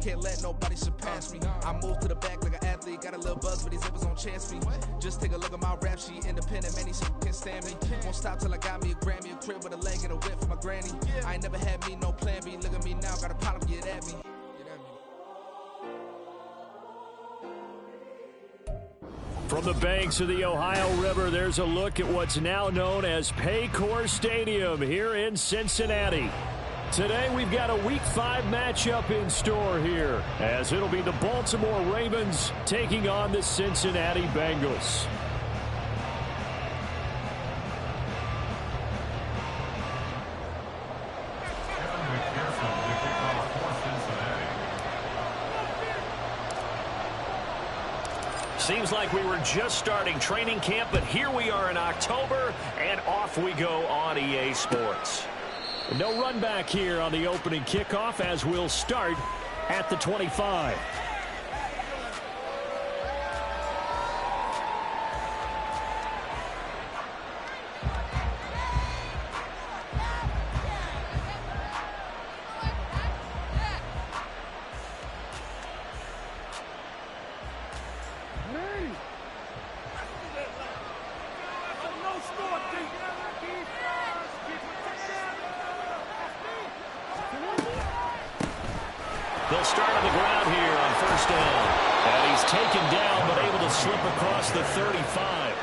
can't let nobody surpass me. I move to the back like an athlete, got a little buzz, but these zippers don't chance me. Just take a look at my rap sheet, independent, man, these can't stand me. Won't stop till I got me a Grammy, a crib with a leg and a whip for my granny. I ain't never had me no plan B, look at me now, got a problem, get at me. From the banks of the Ohio River, there's a look at what's now known as Paycor Stadium here in Cincinnati. Today, we've got a Week 5 matchup in store here, as it'll be the Baltimore Ravens taking on the Cincinnati Bengals. Seems like we were just starting training camp, but here we are in October, and off we go on EA Sports. No run back here on the opening kickoff, as we'll start at the 25. They'll start on the ground here on first down. And he's taken down, but able to slip across the 35.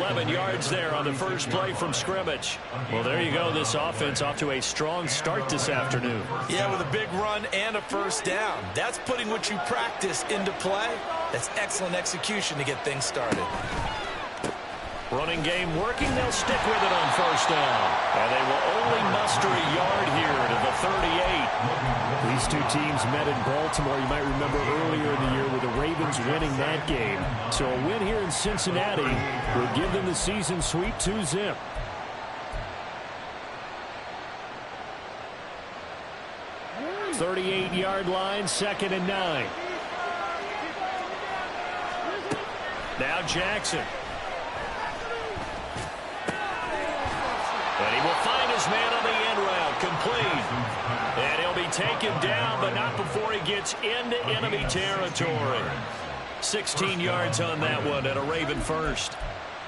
11 yards there on the first play from scrimmage. Well, there you go. This offense off to a strong start this afternoon. Yeah, with a big run and a first down. That's putting what you practice into play. That's excellent execution to get things started. Running game working. They'll stick with it on first down. And they will only muster a yard here to the 38. These two teams met in Baltimore. You might remember earlier in the year with the Ravens winning that game. So a win here in Cincinnati will give them the season sweep 2-zip. – 38-yard line, 2nd and 9. Now Jackson. And he will find his man on the end route, complete. And he'll be taken down, but not before he gets into enemy territory. 16 yards on that one and a Raven first.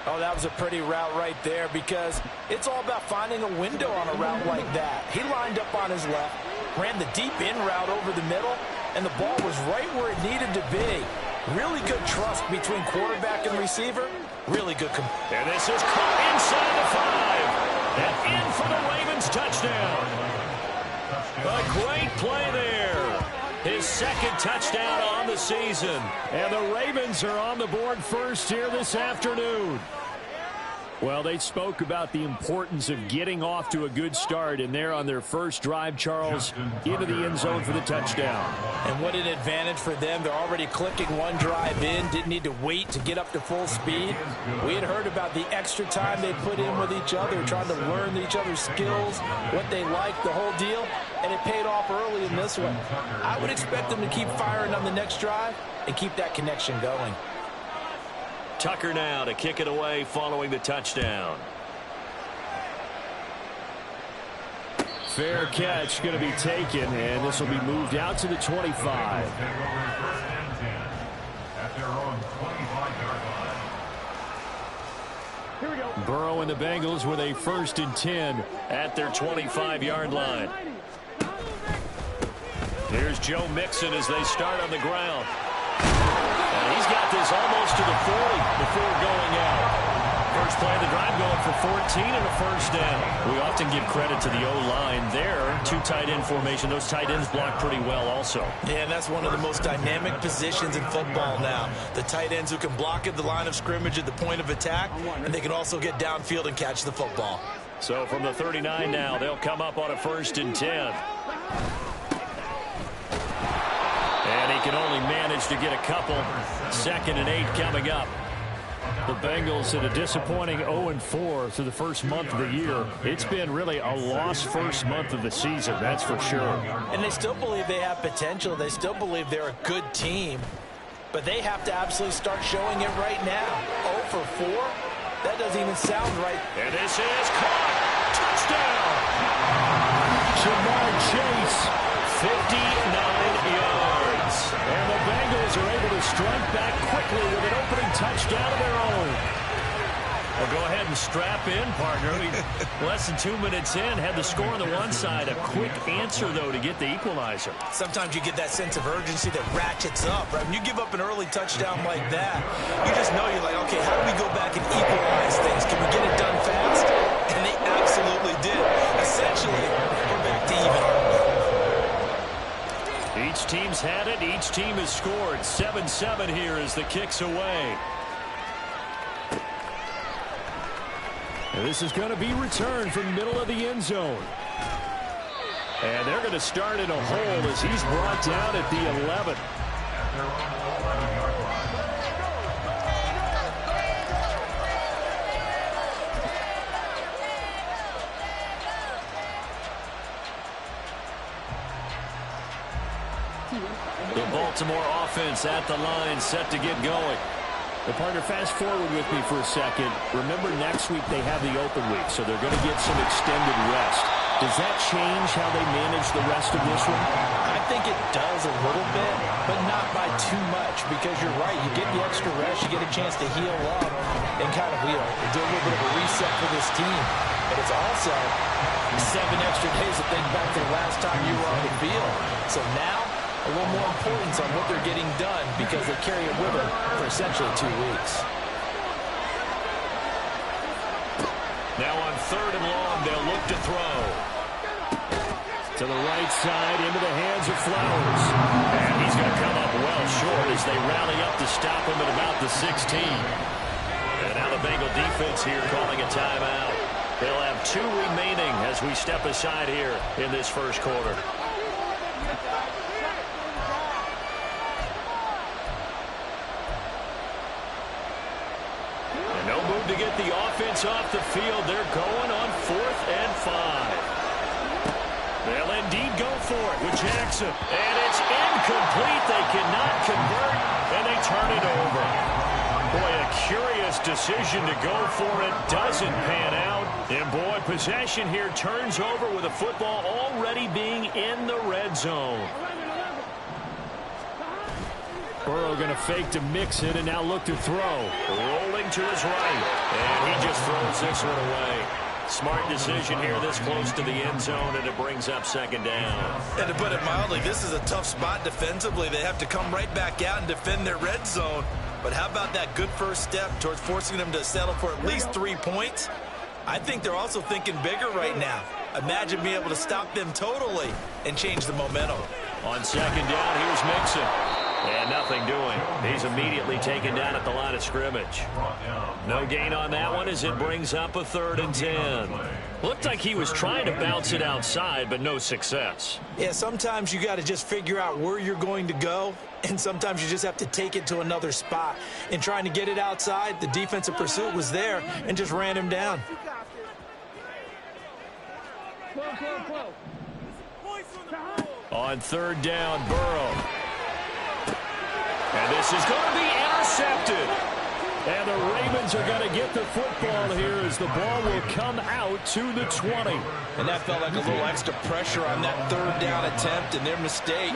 Oh, that was a pretty route right there, because it's all about finding a window on a route like that. He lined up on his left, ran the deep in route over the middle, and the ball was right where it needed to be. Really good trust between quarterback and receiver. Really good. And this is caught inside the 5. And in for the Ravens touchdown. A great play there. His second touchdown on the season. And the Ravens are on the board first here this afternoon. Well, they spoke about the importance of getting off to a good start, and they're on their first drive, Charles, into the end zone for the touchdown. And what an advantage for them. They're already clicking one drive in, didn't need to wait to get up to full speed. We had heard about the extra time they put in with each other, trying to learn each other's skills, what they like, the whole deal, and it paid off early in this one. I would expect them to keep firing on the next drive and keep that connection going. Tucker now to kick it away following the touchdown. Fair catch going to be taken, and this will be moved out to the 25. Here we go. Burrow and the Bengals with a 1st and 10 at their 25-yard line. Here's Joe Mixon as they start on the ground. And he's got this almost to the 40 before going out. First play of the drive going for 14 and a first down. We often give credit to the O-line there. 2 tight end formation. Those tight ends block pretty well also. Yeah, and that's one of the most dynamic positions in football now. The tight ends who can block at the line of scrimmage at the point of attack, and they can also get downfield and catch the football. So from the 39 now, they'll come up on a 1st and 10. And he can only manage to get a couple. 2nd and 8 coming up. The Bengals at a disappointing 0-4 through the first month of the year. It's been really a lost first month of the season, that's for sure. And they still believe they have potential. They still believe they're a good team. But they have to absolutely start showing it right now. 0 for 4? That doesn't even sound right. And this is caught. Touchdown. Jamar Chase, 59 yards. and strap in, partner. Less than 2 minutes in, had the score on the one side. A quick answer, though, to get the equalizer. Sometimes you get that sense of urgency that ratchets up, right? When you give up an early touchdown like that, you just know you're like, okay, how do we go back and equalize things? Can we get it done fast? And they absolutely did. Essentially, we're back to even, aren't we? Each team's had it. Each team has scored. 7-7 here as the kick's away. And this is going to be returned from the middle of the end zone. And they're going to start in a hole as he's brought down at the 11. The Baltimore offense at the line, set to get going. The partner, fast forward with me for a second. Remember, next week they have the open week, so they're going to get some extended rest. Does that change how they manage the rest of this one? I think it does a little bit, but not by too much, because you're right. You get the extra rest, you get a chance to heal up and kind of, do a little bit of a reset for this team. But it's also 7 extra days to think back to the last time you were on the field. So now, a little more importance on what they're getting done because they carry it with them for essentially 2 weeks. Now on 3rd and long, they'll look to throw. To the right side, into the hands of Flowers. And he's going to come up well short as they rally up to stop him at about the 16. And now the Bengal defense here calling a timeout. They'll have 2 remaining as we step aside here in this first quarter. No move to get the offense off the field. They're going on 4th and 5. They'll indeed go for it with Jackson. And it's incomplete. They cannot convert, and they turn it over. Boy, a curious decision to go for it. Doesn't pan out. And, boy, possession here turns over with the football already being in the red zone. Burrow going to fake to mix it and now look to throw. Rolling to his right. And he just throws this one away. Smart decision here this close to the end zone, and it brings up 2nd down. And to put it mildly, this is a tough spot defensively. They have to come right back out and defend their red zone. But how about that good first step towards forcing them to settle for at least 3 points? I think they're also thinking bigger right now. Imagine being able to stop them totally and change the momentum. On 2nd down, here's Mixon. And nothing doing. He's immediately taken down at the line of scrimmage. No gain on that one as it brings up a 3rd and 10. Looked like he was trying to bounce it outside, but no success. Yeah, sometimes you got to just figure out where you're going to go, and sometimes you just have to take it to another spot. In trying to get it outside, the defensive pursuit was there and just ran him down. On 3rd down, Burrow. And this is going to be intercepted. And the Ravens are going to get the football here as the ball will come out to the 20. And that felt like a little extra pressure on that 3rd down attempt, and their mistake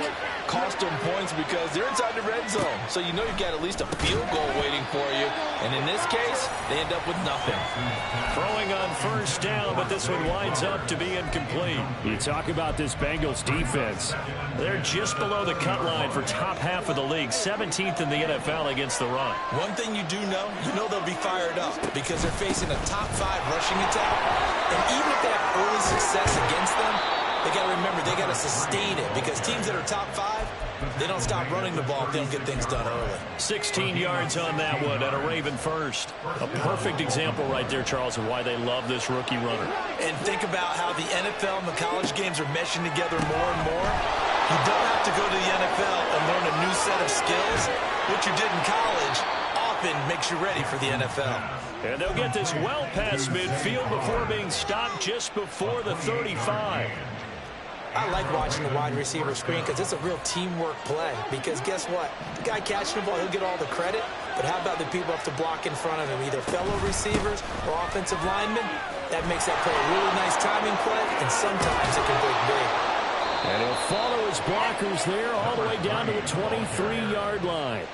cost them points because they're inside the red zone. So you know you've got at least a field goal waiting for you. And in this case, they end up with nothing. Throwing on 1st down, but this one winds up to be incomplete. You talk about this Bengals defense. They're just below the cut line for top half of the league, 17th in the NFL against the run. One thing you do know, they'll be fired up because they're facing a top 5 rushing attack. And even if they have early success against them, they got to remember they got to sustain it because teams that are top 5, they don't stop running the ball if they don't get things done early. 16 yards on that one and a Raven first. A perfect example right there, Charles, of why they love this rookie runner. And think about how the NFL and the college games are meshing together more and more. You don't have to go to the NFL and learn a new set of skills. What you did in college often makes you ready for the NFL. And they'll get this well past midfield before being stopped just before the 35. I like watching the wide receiver screen because it's a real teamwork play. Because guess what? The guy catching the ball, he'll get all the credit. But how about the people up to block in front of him, either fellow receivers or offensive linemen? That makes that play a really nice timing play, and sometimes it can break big. And he'll follow his blockers there all the way down to the 23-yard line.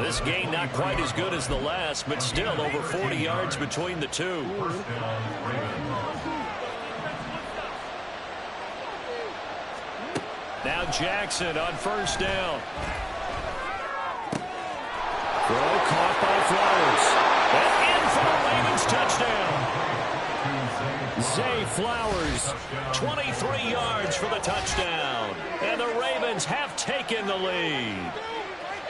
This gain not quite as good as the last, but still over 40 yards between the two. Now Jackson on first down. Throw caught by Flowers. And in for the Ravens touchdown. Zay Flowers, 23 yards for the touchdown. And the Ravens have taken the lead.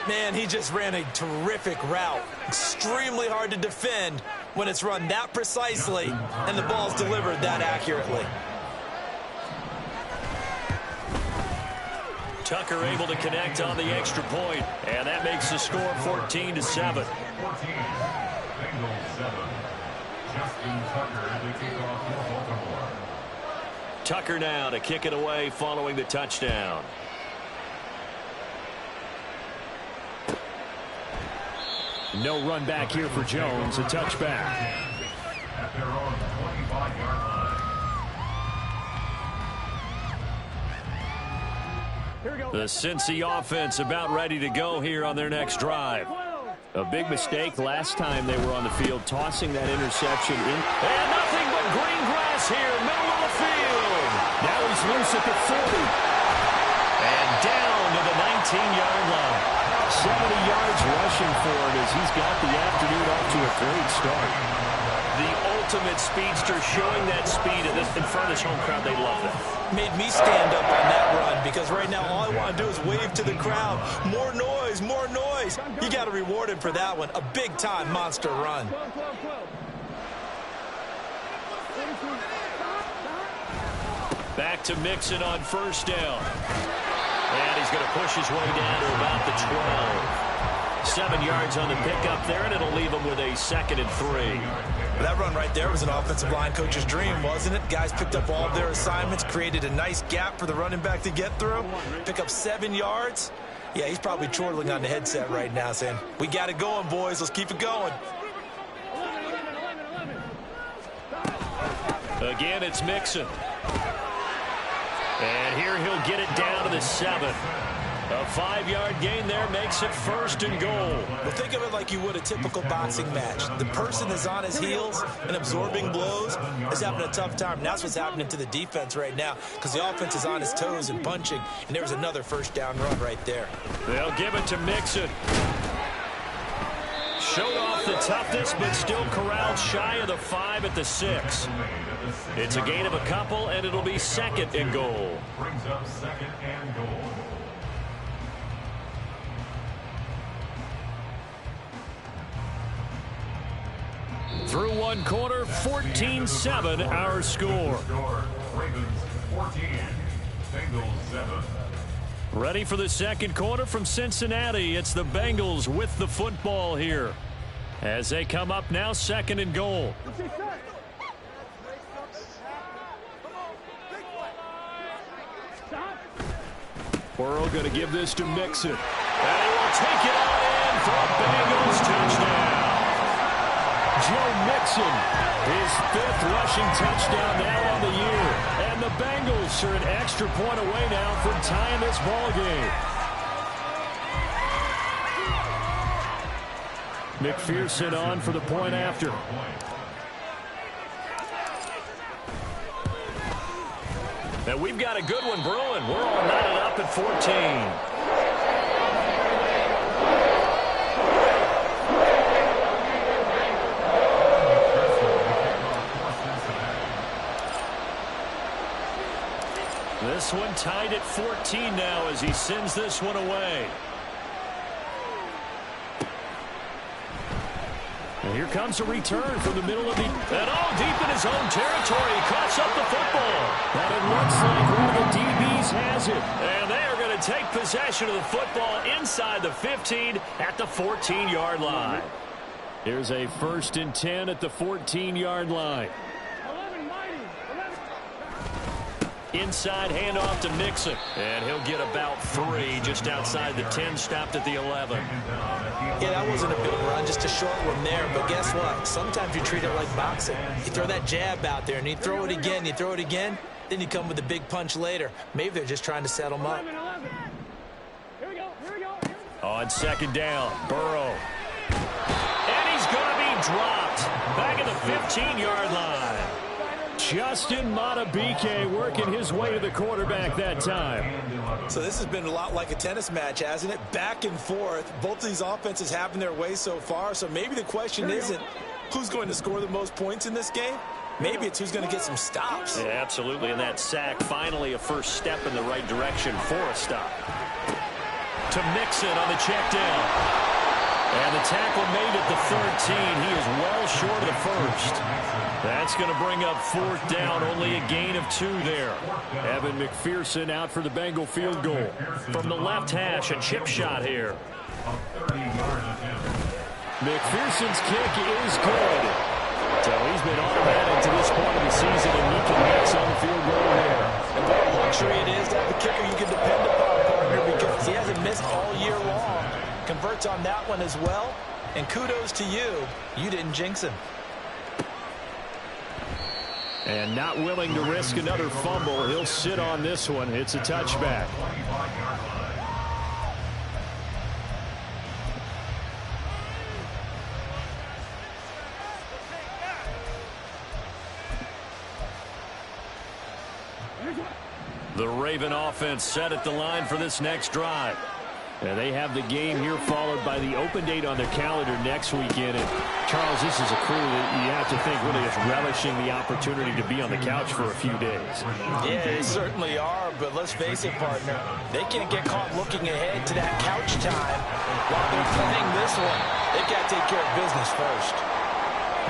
Man, he just ran a terrific route. Extremely hard to defend when it's run that precisely and the ball's delivered that accurately. Tucker able to connect on the extra point, and that makes the score 14-7. 14. Bengals 7. Justin Tucker to kick off for Baltimore. Tucker now to kick it away following the touchdown. No run back here for Jones, a touchback. At their own 25-yard line. The Cincy offense about ready to go here on their next drive. A big mistake last time they were on the field, tossing that interception in. And nothing but green grass here, middle of the field. Now he's loose at the 40. And down to the 19-yard line. 70 yards rushing for him as he's got the afternoon off to a great start. The ultimate speedster, showing that speed in front of this home crowd. They love that. Made me stand up on that run because right now all I want to do is wave to the crowd. More noise, more noise. You got to reward him for that one. A big-time monster run. Back to Mixon on first down. And he's going to push his way down to about the 12. 7 yards on the pickup there, and it'll leave him with a 2nd and 3. That run right there was an offensive line coach's dream, wasn't it? Guys picked up all of their assignments, created a nice gap for the running back to get through, pick up 7 yards. Yeah, he's probably chortling on the headset right now saying, we got it going, boys. Let's keep it going. Again, it's Mixon. And here he'll get it down to the 7. A 5-yard gain there makes it 1st and goal. Well, think of it like you would a typical boxing match. The person is on his heels and absorbing blows is having a tough time. And that's what's happening to the defense right now because the offense is on his toes and punching. And there's another first down run right there. They'll give it to Mixon. Showed off the toughness, but still corralled shy of the 5 at the 6. It's a gain of a couple, and it'll be 2nd and goal. Brings up 2nd and goal. Through one quarter, 14-7 our score. Ravens 14, Bengals 7. Ready for the second quarter from Cincinnati. It's the Bengals with the football here. As they come up now, 2nd and goal. Burrow going to give this to Mixon. And he will take it all in for a Bengals touchdown. Joe Mixon, his 5th rushing touchdown now on the year. And the Bengals are an extra point away now from tying this ball game. McPherson on for the point after. And we've got a good one brewing. We're all knotted up at 14. This one tied at 14 now as he sends this one away. And here comes a return from the middle of the... And all deep in his own territory. He coughs up the football. And it looks like one of the DBs has it. And they are going to take possession of the football inside the 15 at the 14-yard line. Here's a 1st and 10 at the 14-yard line. Inside handoff to Mixon. And he'll get about 3 just outside the 10, stopped at the 11. Yeah, that wasn't a big run, just a short one there. But guess what? Sometimes you treat it like boxing. You throw that jab out there, and you throw it again, then you come with a big punch later. Maybe they're just trying to set them up. On second down, Burrow. And he's going to be dropped. Back at the 15-yard line. Justin Madubuike working his way to the quarterback that time. So this has been a lot like a tennis match, hasn't it? Back and forth. Both of these offenses having their way so far. So maybe the question isn't who's going to score the most points in this game. Maybe it's who's going to get some stops. Yeah, absolutely. And that sack, finally a first step in the right direction for a stop. To Mixon on the check down. And the tackle made at the 13. He is well short of the first. That's going to bring up fourth down. Only a gain of 2 there. Evan McPherson out for the Bengal field goal. From the left hash, a chip shot here. McPherson's kick is good. So he's been automatic to this point of the season, and he can make some field goal here. And what a luxury it is to have a kicker you can depend upon, partner, because he hasn't missed all year long. Converts on that one as well. And kudos to you. You didn't jinx him. And not willing to risk another fumble. He'll sit on this one. It's a touchback. The Raven offense set at the line for this next drive. And they have the game here followed by the open date on their calendar next weekend. And Charles, this is a crew that you have to think really is relishing the opportunity to be on the couch for a few days. Yeah, they certainly are, but let's face it, partner. They can't get caught looking ahead to that couch time while they're playing this one. They've got to take care of business first.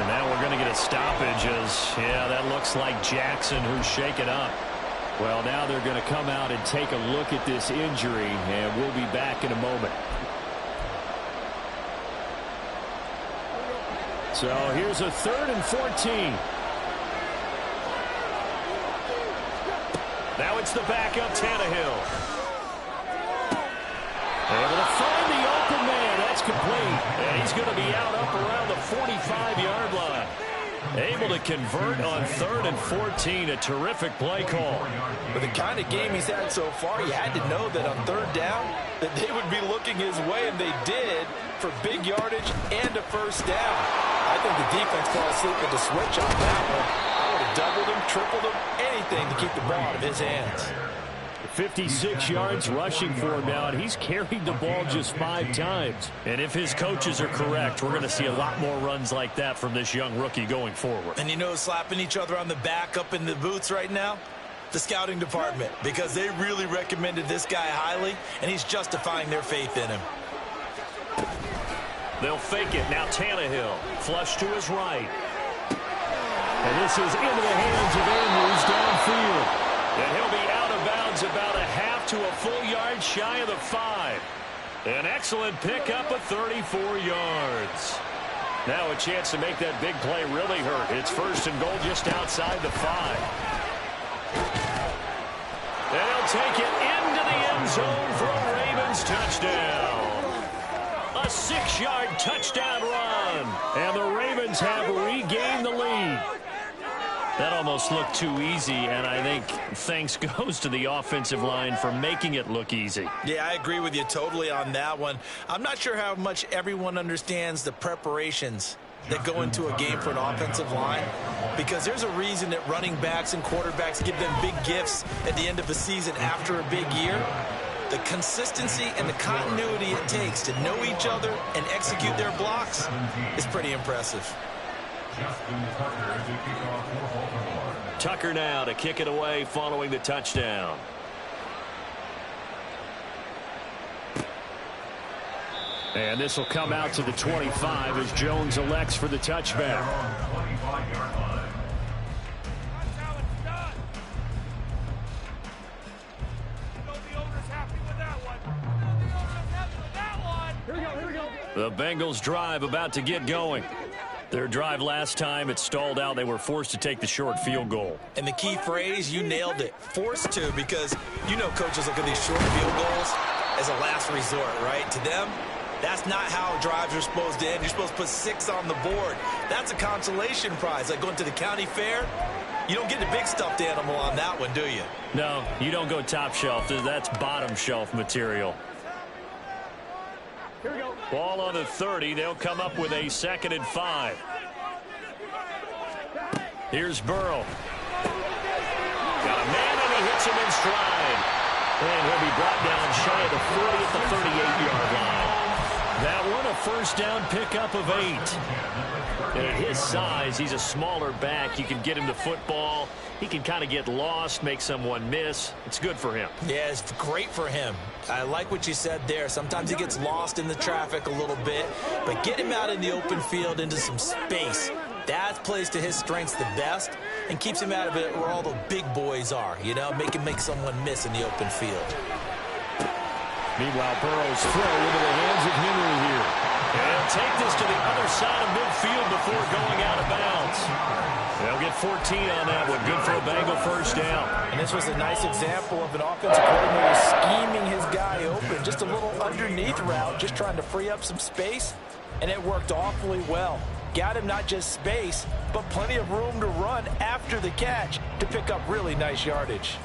And now we're going to get a stoppage as, yeah, that looks like Jackson who's shaken up. Well, now they're going to come out and take a look at this injury, and we'll be back in a moment. So here's a 3rd and 14. Now it's the backup Tannehill. Able to find the open man. That's complete. And he's going to be out up around the 45-yard line. Able to convert on 3rd and 14. A terrific play call. With the kind of game he's had so far, you had to know that on 3rd down that they would be looking his way, and they did for big yardage and a first down. I think the defense fell asleep at the switch on that one. I would have doubled him, tripled him, anything to keep the ball out of his hands. 56 yards rushing for him now, and he's carried the ball just 5 times. And if his coaches are correct, we're going to see a lot more runs like that from this young rookie going forward. And you know, slapping each other on the back up in the booths right now? The scouting department, because they really recommended this guy highly, and he's justifying their faith in him. They'll fake it. Now Tannehill, flush to his right. And this is into the hands of Andrews downfield. And he'll be out of bounds about a half to a full yard shy of the 5. An excellent pickup of 34 yards. Now a chance to make that big play really hurt. It's 1st and goal just outside the 5. And he'll take it into the end zone for a Ravens touchdown. A 6-yard touchdown run. And the Ravens have regained the lead. That almost looked too easy, and I think thanks goes to the offensive line for making it look easy. Yeah, I agree with you totally on that one. I'm not sure how much everyone understands the preparations that go into a game for an offensive line, because there's a reason that running backs and quarterbacks give them big gifts at the end of the season after a big year. The consistency and the continuity it takes to know each other and execute their blocks is pretty impressive. Tucker now to kick it away following the touchdown. And this will come out to the 25 as Jones elects for the touchback. The Bengals drive about to get going. Their drive last time, it stalled out. They were forced to take the short field goal. And the key phrase, you nailed it, forced to, because you know coaches look at these short field goals as a last resort, right? To them, that's not how drives are supposed to end. You're supposed to put 6 on the board. That's a consolation prize, like going to the county fair. You don't get the big stuffed animal on that one, do you? No, you don't go top shelf. That's bottom shelf material. Here we go. Ball on the 30. They'll come up with a 2nd and 5. Here's Burrow. Got a man, and he hits him in stride. And he'll be brought down shy of the 40 at the 38-yard line. That one, a first down pickup of 8. And at his size, he's a smaller back. You can get him the football. He can kind of get lost, make someone miss. It's good for him. Yeah, it's great for him. I like what you said there. Sometimes he gets lost in the traffic a little bit, but get him out in the open field into some space. That plays to his strengths the best and keeps him out of it where all the big boys are, you know, make someone miss in the open field. Meanwhile, Burrow's throw into the hands of Henry here. And take this to the other side of midfield before going out of bounds. They'll get 14 on that one. Good for a Bengal first down. And this was a nice example of an offensive coordinator scheming his guy open. Just a little underneath route, just trying to free up some space. And it worked awfully well. Got him not just space, but plenty of room to run after the catch to pick up really nice yardage.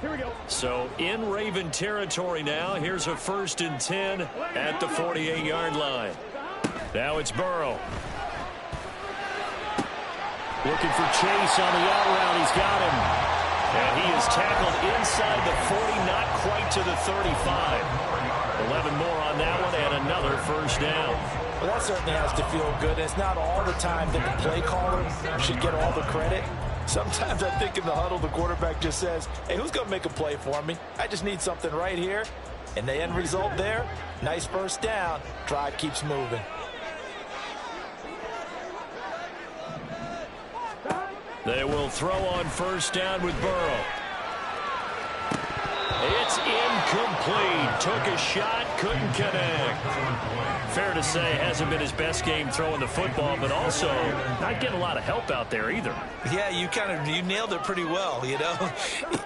Here we go. So in Raven territory now. Here's a 1st and 10 at the 48-yard line. Now it's Burrow. Looking for Chase on the out route. He's got him. And he is tackled inside the 40, not quite to the 35. 11 more on that one and another first down. Well, that certainly has to feel good. It's not all the time that the play caller should get all the credit. Sometimes I think in the huddle, the quarterback just says, hey, who's going to make a play for me? I just need something right here. And the end result there, nice first down. Drive keeps moving. They will throw on first down with Burrow. It's incomplete. Took a shot, couldn't connect. Fair to say, hasn't been his best game throwing the football, but also not getting a lot of help out there either. Yeah, you nailed it pretty well, you know.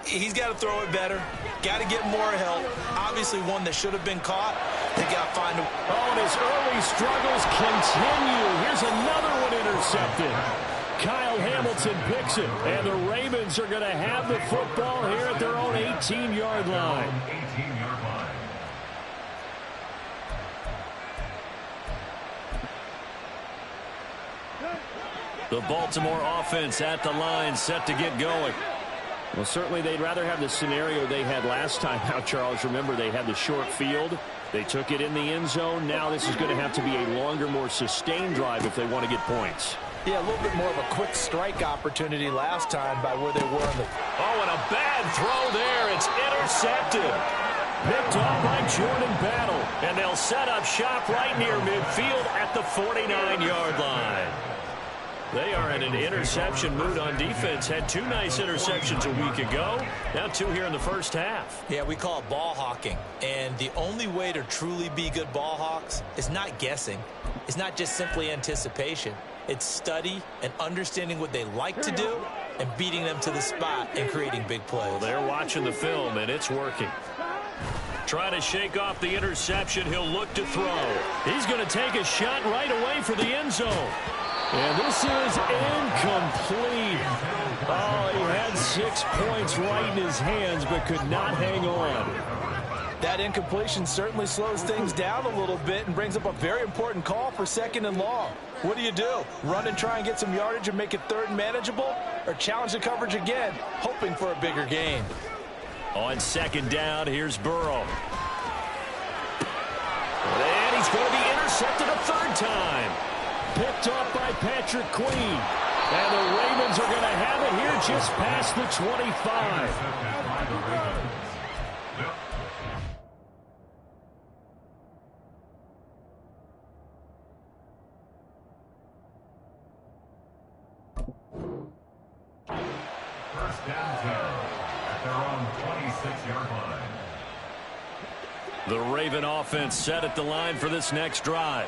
He's got to throw it better. Got to get more help. Obviously one that should have been caught. They got to find a... Oh, and his early struggles continue. Here's another one intercepted. Kyle Hamilton picks it, and the Ravens are going to have the football here at their own 18-yard line. The Baltimore offense at the line, set to get going. Well, certainly they'd rather have the scenario they had last time out, Charles. Remember, they had the short field. They took it in the end zone. Now this is going to have to be a longer, more sustained drive if they want to get points. Yeah, a little bit more of a quick strike opportunity last time by where they were in the... Oh, and a bad throw there. It's intercepted. Picked off by Jordan Battle. And they'll set up shop right near midfield at the 49-yard line. They are in an interception mood on defense. Had 2 nice interceptions a week ago. Now 2 here in the first half. Yeah, we call it ball hawking. And the only way to truly be good ball hawks is not guessing. It's not just simply anticipation. It's study and understanding what they like to do and beating them to the spot and creating big plays. Well, they're watching the film, and it's working. Trying to shake off the interception. He'll look to throw. He's going to take a shot right away for the end zone. And this is incomplete. Oh, he had 6 points right in his hands, but could not hang on. That incompletion certainly slows things down a little bit and brings up a very important call for 2nd and long. What do? Run and try and get some yardage and make it 3rd and manageable? Or challenge the coverage again, hoping for a bigger gain? On 2nd down, here's Burrow. And he's going to be intercepted a 3rd time. Picked up by Patrick Queen. And the Ravens are going to have it here just past the 25. First down 10 at their own 26-yard line. The Raven offense set at the line for this next drive.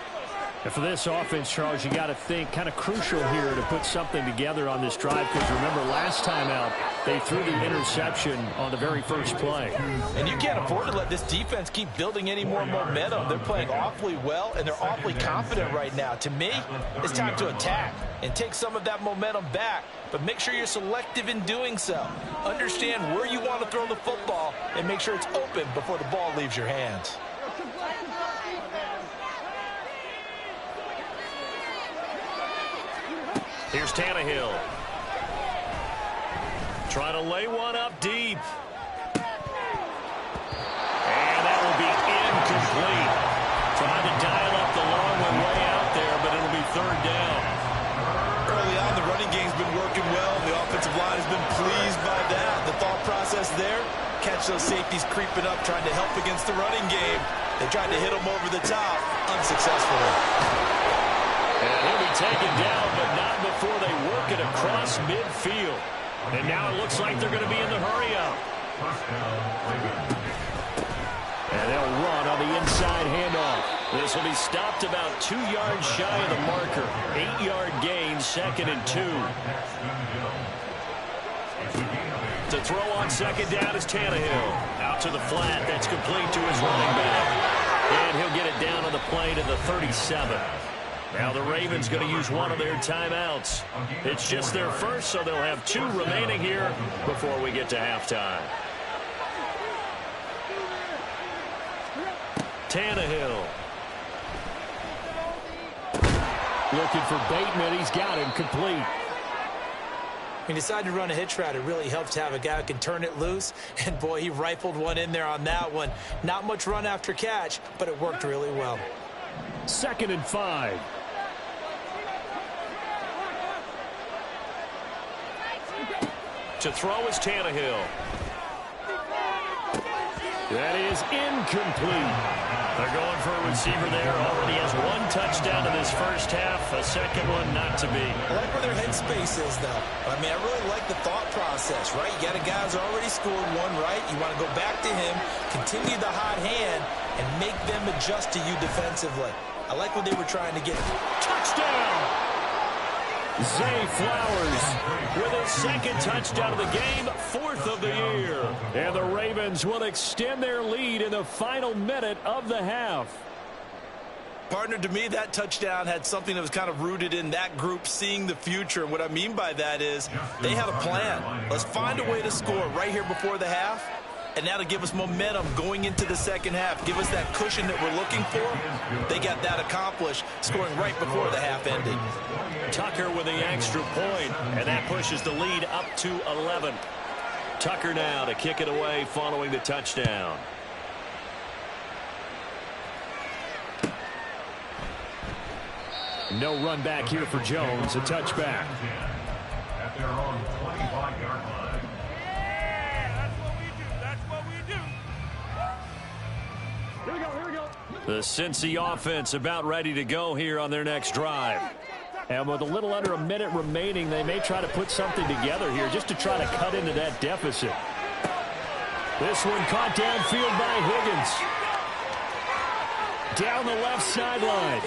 And for this offense, Charles, you got to think kind of crucial here to put something together on this drive, because remember last time out, They threw the interception on the very first play. And you can't afford to let this defense keep building any more momentum. They're playing awfully well, and they're awfully confident right now. To me, it's time to attack and take some of that momentum back. But make sure you're selective in doing so. Understand where you want to throw the football and make sure it's open before the ball leaves your hands. Here's Tannehill. Trying to lay one up deep. And that will be incomplete. Trying to dial up the long one way out there, but it'll be third down. Early on, the running game's been working well. The offensive line has been pleased by that. The thought process there, catch those safeties creeping up, trying to help against the running game. They tried to hit them over the top, unsuccessfully. And he'll be taken down, but not before they work it across midfield. And now it looks like they're going to be in the hurry-up. And they'll run on the inside handoff. This will be stopped about 2 yards shy of the marker. 8-yard gain, 2nd and 2. To throw on second down is Tannehill. Out to the flat. That's complete to his running back. And he'll get it down on the play to the 37. Now the Ravens going to use one of their timeouts. It's just their first, so they'll have 2 remaining here before we get to halftime. Tannehill. Looking for Bateman. He's got him complete. He decided to run a hitch route. It really helps to have a guy who can turn it loose. And, boy, he rifled one in there on that one. Not much run after catch, but it worked really well. 2nd and 5. To throw is Tannehill. That is incomplete. They're going for a receiver there. Already has 1 touchdown in this first half. A second one not to be. I like where their headspace is, though. I mean, I really like the thought process, right? You got a guy who's already scored 1, right? You want to go back to him, continue the hot hand, and make them adjust to you defensively. I like what they were trying to get. Touchdown! Zay Flowers with his 2nd touchdown of the game, 4th of the year. And the Ravens will extend their lead in the final minute of the half. Partner, to me, that touchdown had something that was kind of rooted in that group seeing the future. And what I mean by that is they had a plan. Let's find a way to score right here before the half. And now to give us momentum going into the second half, give us that cushion that we're looking for. They got that accomplished, scoring right before the half ended. Tucker with the extra point, and that pushes the lead up to 11. Tucker now to kick it away following the touchdown. No run back here for Jones, a touchback. At their own 25-yard line. The Cincy offense about ready to go here on their next drive. And with a little under a minute remaining, they may try to put something together here just to try to cut into that deficit. This one caught downfield by Higgins. Down the left sideline.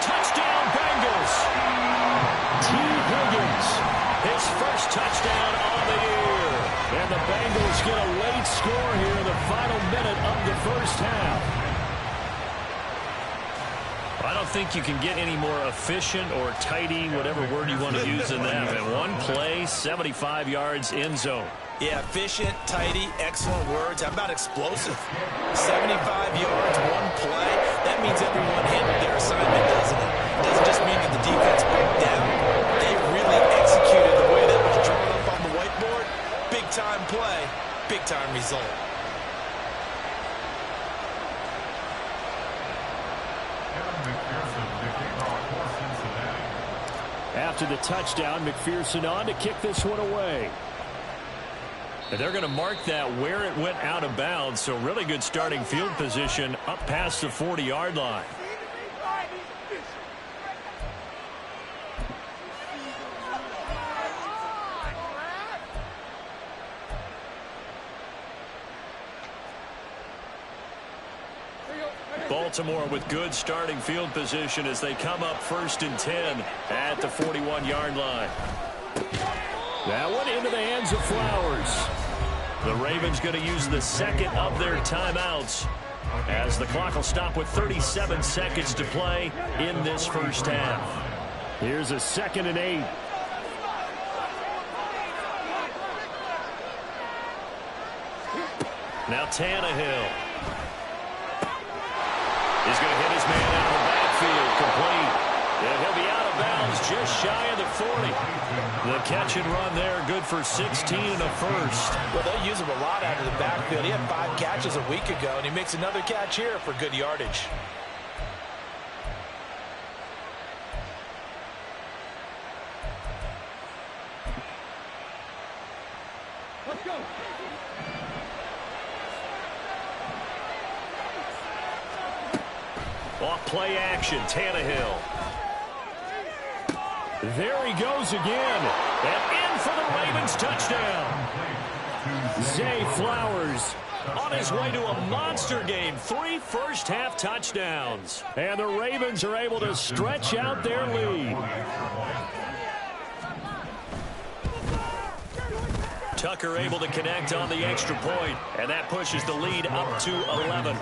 Touchdown, Bengals. T. Higgins, his first touchdown on the year. And the Bengals get a late score here in the final minute of the first half. I don't think you can get any more efficient or tidy, whatever word you want to use in that. In one play, 75 yards end zone. Yeah, efficient, tidy, excellent words. How about explosive? 75 yards, one play. That means everyone handled their assignment, doesn't it? It doesn't just mean that the defense broke down. They really executed the way that was drawn up on the whiteboard. Big-time play, big-time result. After the touchdown, McPherson on to kick this one away. And they're going to mark that where it went out of bounds, so really good starting field position up past the 40-yard line. Baltimore with good starting field position as they come up 1st and 10 at the 41-yard line. That one into the hands of Flowers. The Ravens going to use the second of their timeouts as the clock will stop with 37 seconds to play in this first half. Here's a 2nd and 8. Now Tannehill. He's going to hit his man out of the backfield, complete. And he'll be out of bounds just shy of the 40. The catch and run there, good for 16 and a first. Well, they use him a lot out of the backfield. He had 5 catches a week ago, and he makes another catch here for good yardage. Let's go. Off play action, Tannehill. There he goes again. And in for the Ravens touchdown. Zay Flowers on his way to a monster game. 3 first-half touchdowns. And the Ravens are able to stretch out their lead. Tucker able to connect on the extra point, and that pushes the lead up to 11.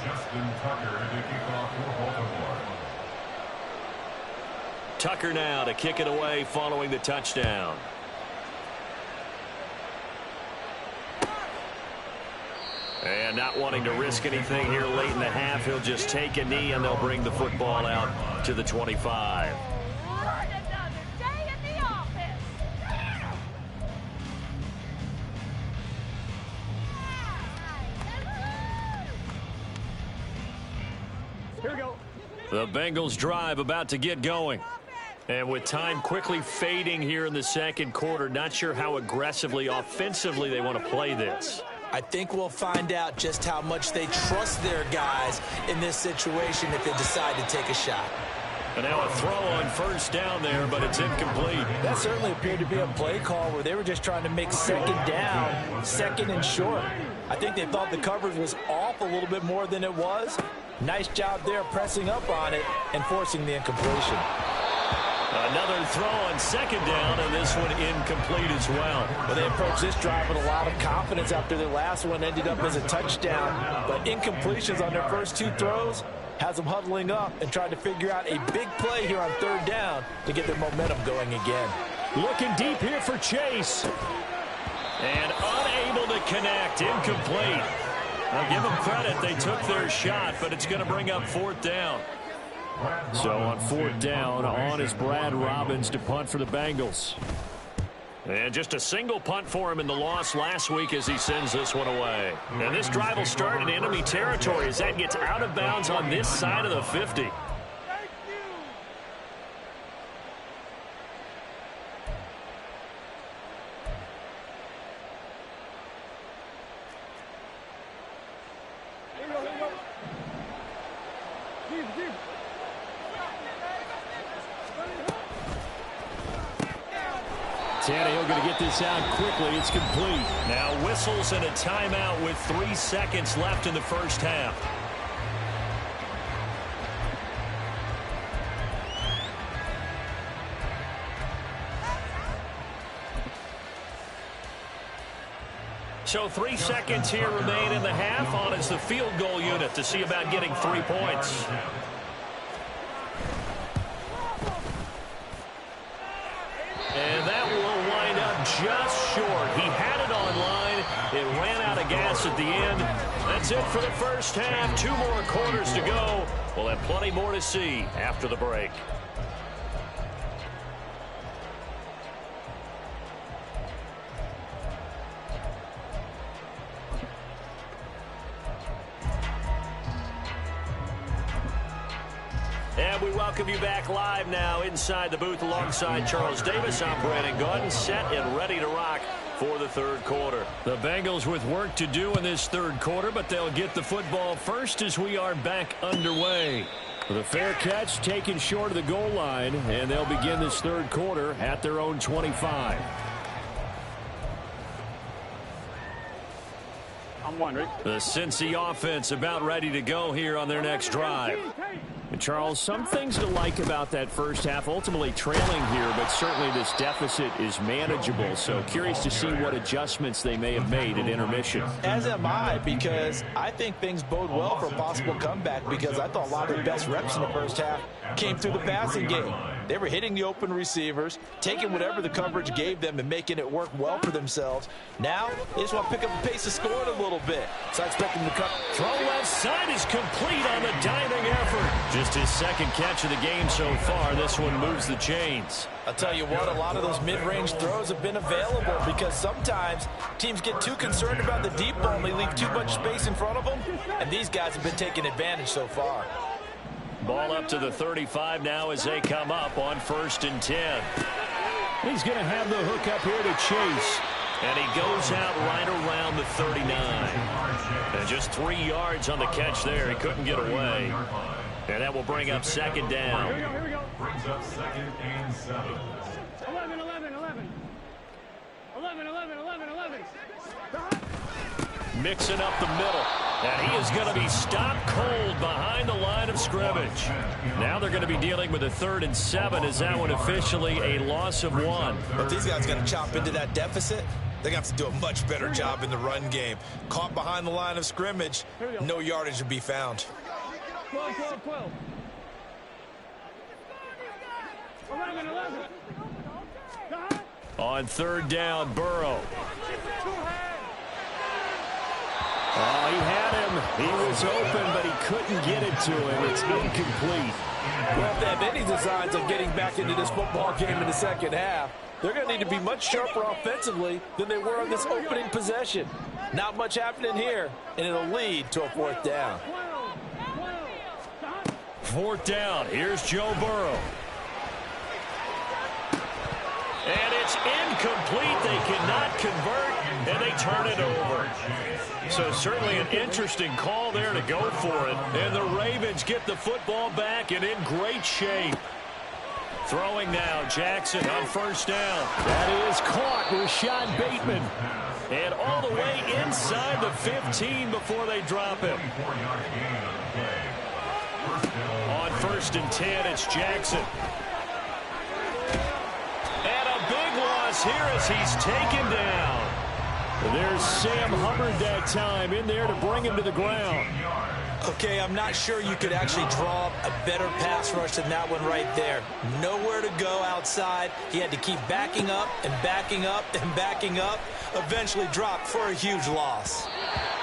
Justin Tucker to kick off for Baltimore. Tucker now to kick it away following the touchdown. And not wanting to risk anything here late in the half, he'll just take a knee and they'll bring the football out to the 25. The Bengals drive about to get going. And with time quickly fading here in the second quarter, not sure how aggressively, offensively they want to play this. I think we'll find out just how much they trust their guys in this situation if they decide to take a shot. And now a throw on first down there, but it's incomplete. That certainly appeared to be a play call where they were just trying to make second down, second and short. I think they thought the coverage was off a little bit more than it was. Nice job there pressing up on it and forcing the incompletion. Another throw on second down, and this one incomplete as well. Well, they approached this drive with a lot of confidence after their last one ended up as a touchdown. But incompletions on their first 2 throws has them huddling up and trying to figure out a big play here on third down to get their momentum going again. Looking deep here for Chase. And unable to connect, incomplete. I'll give them credit, they took their shot, but it's going to bring up 4th down. So on 4th down, on is Brad Robbins to punt for the Bengals. And just a single punt for him in the loss last week as he sends this one away. And this drive will start in enemy territory as that gets out of bounds on this side of the 50. Tannehill going to get this out quickly. It's complete. Now whistles and a timeout with 3 seconds left in the first half. So 3 seconds here remain in the half. On is the field goal unit to see about getting 3 points. And that will wind up just short. He had it on line. It ran out of gas at the end. That's it for the first half. 2 more quarters to go. We'll have plenty more to see after the break. And we welcome you back live now inside the booth alongside Charles Davis. I'm Brandon Gaudin, set and ready to rock for the third quarter. The Bengals with work to do in this third quarter, but they'll get the football first as we are back underway. The fair catch taken short of the goal line, and they'll begin this third quarter at their own 25. I'm wondering. The Cincy offense about ready to go here on their next drive. Charles, some things to like about that first half. Ultimately trailing here, but certainly this deficit is manageable. So curious to see what adjustments they may have made at intermission. As am I, because I think things bode well for a possible comeback, because I thought a lot of the best reps in the first half came through the passing game. They were hitting the open receivers, taking whatever the coverage gave them and making it work well for themselves. Now, they just want to pick up the pace of scoring a little bit. So I expect them to cut. Throw left side is complete on the diving effort. Just his second catch of the game so far. This one moves the chains. I'll tell you what, a lot of those mid-range throws have been available, because sometimes teams get too concerned about the deep ball and they leave too much space in front of them, and these guys have been taking advantage so far. Ball up to the 35 now as they come up on 1st and 10. He's going to have the hook up here to Chase. And he goes out right around the 39. And just 3 yards on the catch there. He couldn't get away. And that will bring up 2nd down. Here we go. Brings up 2nd and 7. 11, 11, 11. 11, 11, 11, 11. Mixing up the middle. And he is going to be stopped cold behind the line of scrimmage. Now they're going to be dealing with a 3rd and 7 as that one officially a loss of 1. But these guys are going to chop into that deficit. They're going to have to do a much better job in the run game. Caught behind the line of scrimmage, no yardage to be found. 12, 12, 12. 11, 11. On 3rd down, Burrow. Oh, he had him. He was open, but he couldn't get it to him. It's incomplete. Well, if they have any designs of getting back into this football game in the second half, they're going to need to be much sharper offensively than they were on this opening possession. Not much happening here, and it'll lead to a 4th down. 4th down. Here's Joe Burrow. And it's incomplete. They cannot convert, and they turn it over. So certainly an interesting call there to go for it. And the Ravens get the football back and in great shape. Throwing now, Jackson on 1st down. That is caught, Rashad Bateman. And all the way inside the 15 before they drop him. On 1st and 10, it's Jackson. And a big loss here as he's taken down. There's Sam Hubbard that time in there to bring him to the ground. Okay, I'm not sure you could actually draw up a better pass rush than that one right there. Nowhere to go outside. He had to keep backing up and backing up and backing up. Eventually dropped for a huge loss.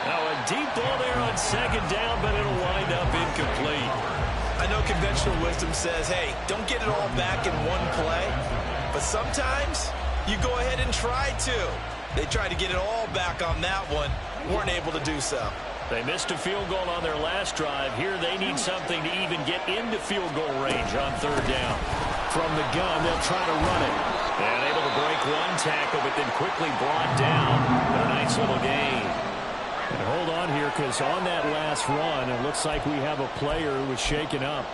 Now a deep ball there on 2nd down, but it'll wind up incomplete. I know conventional wisdom says, hey, don't get it all back in one play. But sometimes you go ahead and try to. They tried to get it all back on that one. Weren't able to do so. They missed a field goal on their last drive. Here they need something to even get into field goal range on 3rd down. From the gun, they'll try to run it. And able to break one tackle, but then quickly brought down. A nice little gain. And hold on here, because on that last run, it looks like we have a player who was shaken up.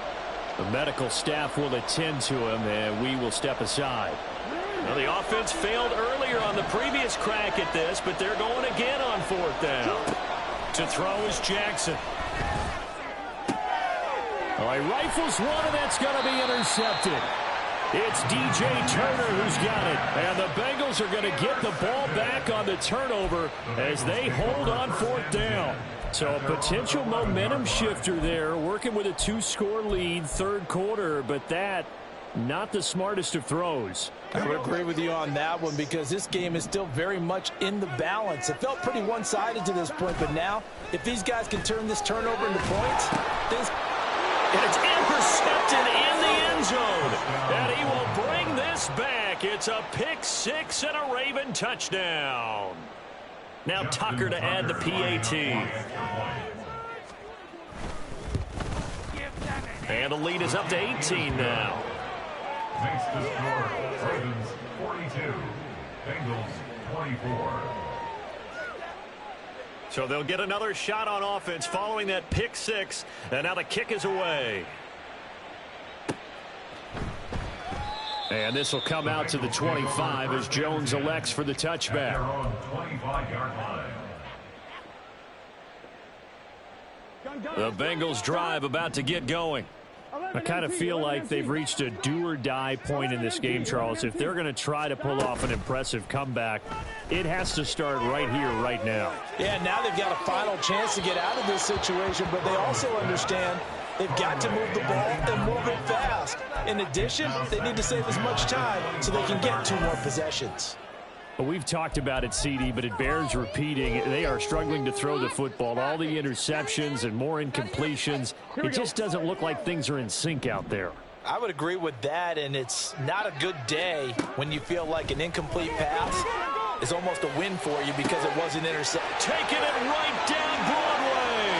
The medical staff will attend to him, and we will step aside. Well, the offense failed earlier on the previous crack at this, but they're going again on 4th down. To throw is Jackson. Oh, he rifles one, and that's going to be intercepted. It's DJ Turner who's got it. And the Bengals are going to get the ball back on the turnover as they hold on 4th down. So a potential momentum shifter there, working with a 2-score lead, 3rd quarter, but that not the smartest of throws. I would agree with you on that one, because this game is still very much in the balance. It felt pretty one-sided to this point, but now if these guys can turn this turnover into points, and it's intercepted in the end zone. And he will bring this back. It's a pick 6 and a Raven touchdown. Now Tucker to add the PAT. And the lead is up to 18 now. Makes the score Ravens 42, Bengals 24. So they'll get another shot on offense following that pick 6. And now the kick is away. And this will come out to the 25 as Jones elects for the touchback. The Bengals drive about to get going. I kind of feel like they've reached a do-or-die point in this game, Charles. If they're going to try to pull off an impressive comeback, it has to start right here, right now. Yeah, now they've got a final chance to get out of this situation, but they also understand they've got to move the ball and move it fast. In addition, they need to save as much time so they can get 2 more possessions. Well, we've talked about it, CD, but it bears repeating. They are struggling to throw the football. All the interceptions and more incompletions. It just doesn't look like things are in sync out there. I would agree with that, and it's not a good day when you feel like an incomplete pass is almost a win for you because it wasn't intercepted. Taking it right down Broadway.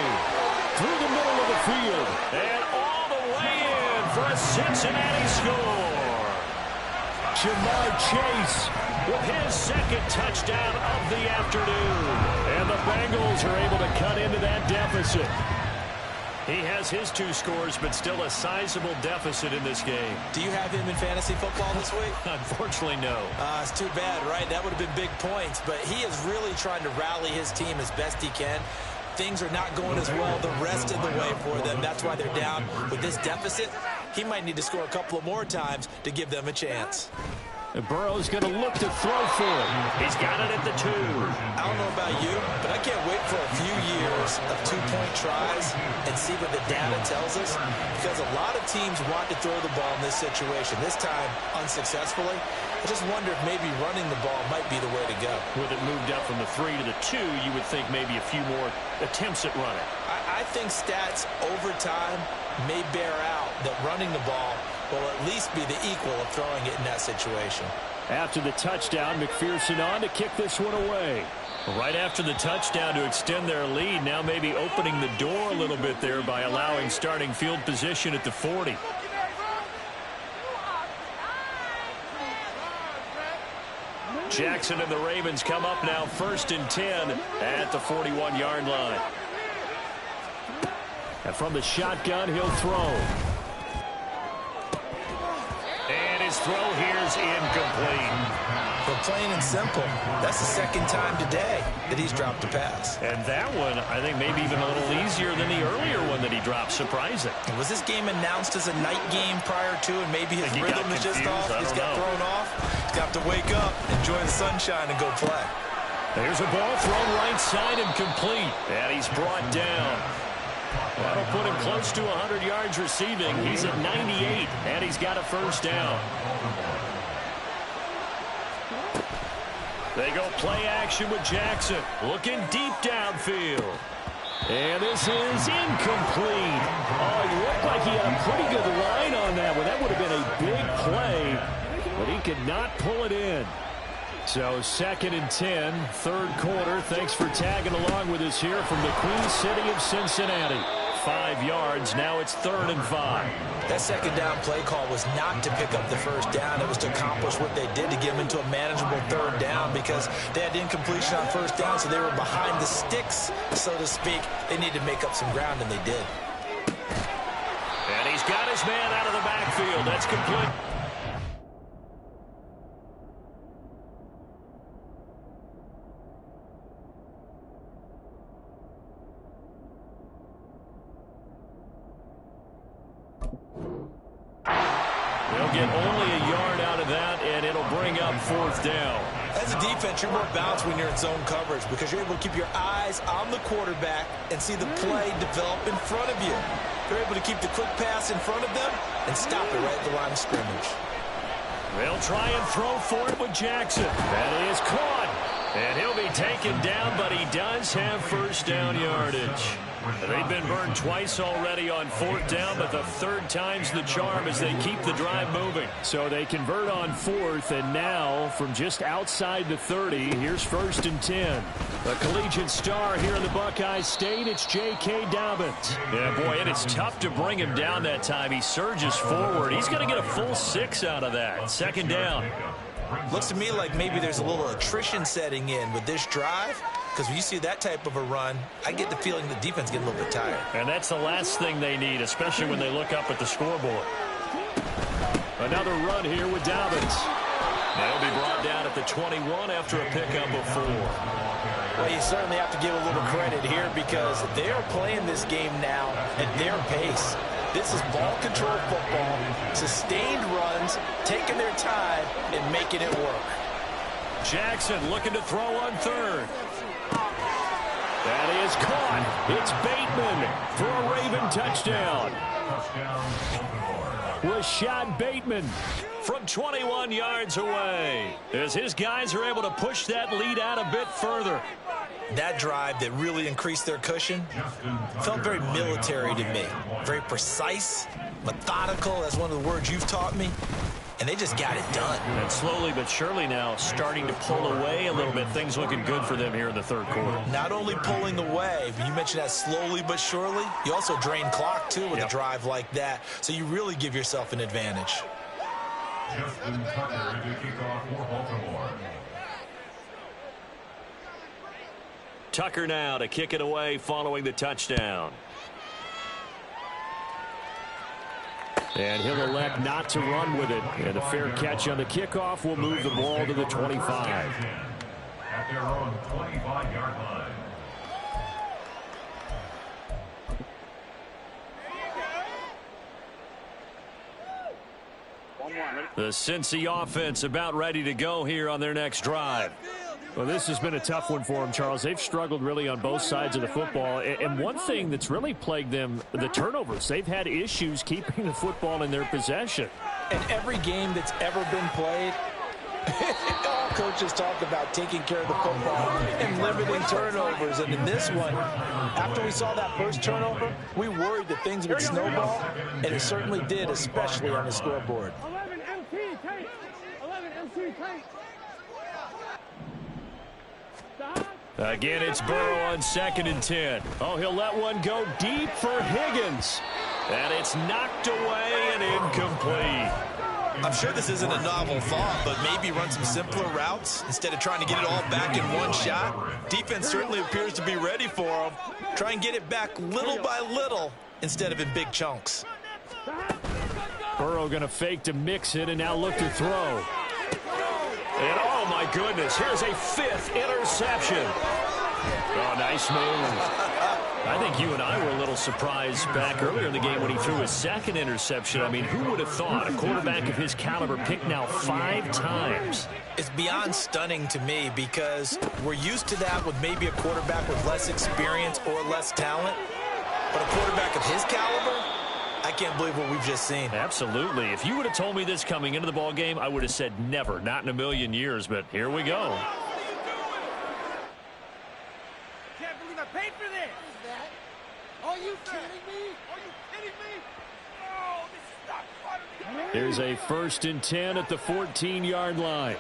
Through the middle of the field. And all the way in for a Cincinnati score. Jamar Chase with his second touchdown of the afternoon. And the Bengals are able to cut into that deficit. He has his 2 scores, but still a sizable deficit in this game. Do you have him in fantasy football this week? Unfortunately, no. It's too bad, right? That would have been big points, but he is really trying to rally his team as best he can. Things are not going as well the rest of the way for them. That's why they're down with this deficit. He might need to score a couple of more times to give them a chance. Burrow's going to look to throw for it. He's got it at the 2. I don't know about you, but I can't wait for a few years of 2-point tries and see what the data tells us, because a lot of teams want to throw the ball in this situation, this time unsuccessfully. I just wonder if maybe running the ball might be the way to go. With it moved up from the 3 to the 2, you would think maybe a few more attempts at running. I think stats over time may bear out that running the ball will at least be the equal of throwing it in that situation. After the touchdown, McPherson on to kick this one away. Right after the touchdown to extend their lead, now maybe opening the door a little bit there by allowing starting field position at the 40. Jackson and the Ravens come up now 1st and 10 at the 41-yard line. And from the shotgun, he'll throw. And his throw here's incomplete. But plain and simple, that's the second time today that he's dropped a pass. And that one, I think, maybe even a little easier than the earlier one that he dropped. Surprising. Was this game announced as a night game prior to, and maybe his rhythm is just off? He's got thrown off. He's got to wake up, enjoy the sunshine, and go play. There's a ball thrown right side and complete. And he's brought down. That'll put him close to 100 yards receiving. He's at 98, and he's got a first down. They go play action with Jackson. Looking deep downfield. And this is incomplete. Oh, he looked like he had a pretty good line on that one. That would have been a big play, but he could not pull it in. So 2nd and 10, 3rd quarter. Thanks for tagging along with us here from the Queen City of Cincinnati. 5 yards. Now it's 3rd and 5. That second down play call was not to pick up the first down. It was to accomplish what they did to get them into a manageable 3rd down, because they had incompletion on 1st down, so they were behind the sticks, so to speak. They needed to make up some ground, and they did. And he's got his man out of the backfield. That's complete. They'll get only a yard out of that, and it'll bring up 4th down. As a defense, you're more balanced when you're in zone coverage, because you're able to keep your eyes on the quarterback and see the play develop in front of you. They're able to keep the quick pass in front of them and stop it right at the line of scrimmage. They'll try and throw for it with Jackson. That is caught. And he'll be taken down, but he does have first down yardage. They've been burned twice already on 4th down, but the 3rd time's the charm as they keep the drive moving. So they convert on 4th, and now from just outside the 30, here's 1st and 10. A collegiate star here in the Buckeye State, it's J.K. Dobbins. Yeah, boy, and it's tough to bring him down that time. He surges forward. He's going to get a full 6 out of that. 2nd down. Looks to me like maybe there's a little attrition setting in with this drive, because when you see that type of a run, I get the feeling the defense gets a little bit tired. And that's the last thing they need, especially when they look up at the scoreboard. Another run here with Dobbins. They'll be brought down at the 21 after a pickup of 4. Well, you certainly have to give a little credit here, because they are playing this game now at their pace. This is ball control football, sustained runs, taking their time, and making it work. Jackson looking to throw on third. That is caught. It's Bateman for a Raven touchdown. Rashad Bateman from 21 yards away, as his guys are able to push that lead out a bit further. That drive that really increased their cushion felt very military to me. Very precise, methodical. That's one of the words you've taught me. And they just got it done. And slowly but surely now starting to pull away a little bit. Things looking good for them here in the third quarter. Not only pulling away, but you mentioned that slowly but surely. You also drain clock, too, with a drive like that. So you really give yourself an advantage. Justin Tucker to kick off for Baltimore. Tucker now to kick it away following the touchdown. And he'll elect not to run with it. And a fair catch on the kickoff will move the ball to the 25. At their own 25-yard line. The Cincy offense about ready to go here on their next drive. Well, this has been a tough one for them, Charles. They've struggled really on both sides of the football. And one thing that's really plagued them, the turnovers. They've had issues keeping the football in their possession. In every game that's ever been played, all coaches talk about taking care of the football and limiting turnovers. And in this one, after we saw that first turnover, we worried that things would snowball, and it certainly did, especially on the scoreboard. 11 MT tight. 11 MT tight. Again, it's Burrow on 2nd and 10. Oh, he'll let one go deep for Higgins. And it's knocked away and incomplete. I'm sure this isn't a novel thought, but maybe run some simpler routes instead of trying to get it all back in one shot. Defense certainly appears to be ready for them. Try and get it back little by little instead of in big chunks. Burrow going to fake to mix it and now look to throw. And oh my goodness, here's a 5th interception. Oh, nice move. I think you and I were a little surprised back earlier in the game when he threw his 2nd interception. I mean, who would have thought a quarterback of his caliber picked now 5 times? It's beyond stunning to me because we're used to that with maybe a quarterback with less experience or less talent. But a quarterback of his caliber, I can't believe what we've just seen. Absolutely. If you would have told me this coming into the ball game, I would have said never, not in a million years, but here we go. Can't believe I paid for this. Are you kidding me? Are you kidding me? Oh, this is not funny. Here's a 1st and 10 at the 14-yard line.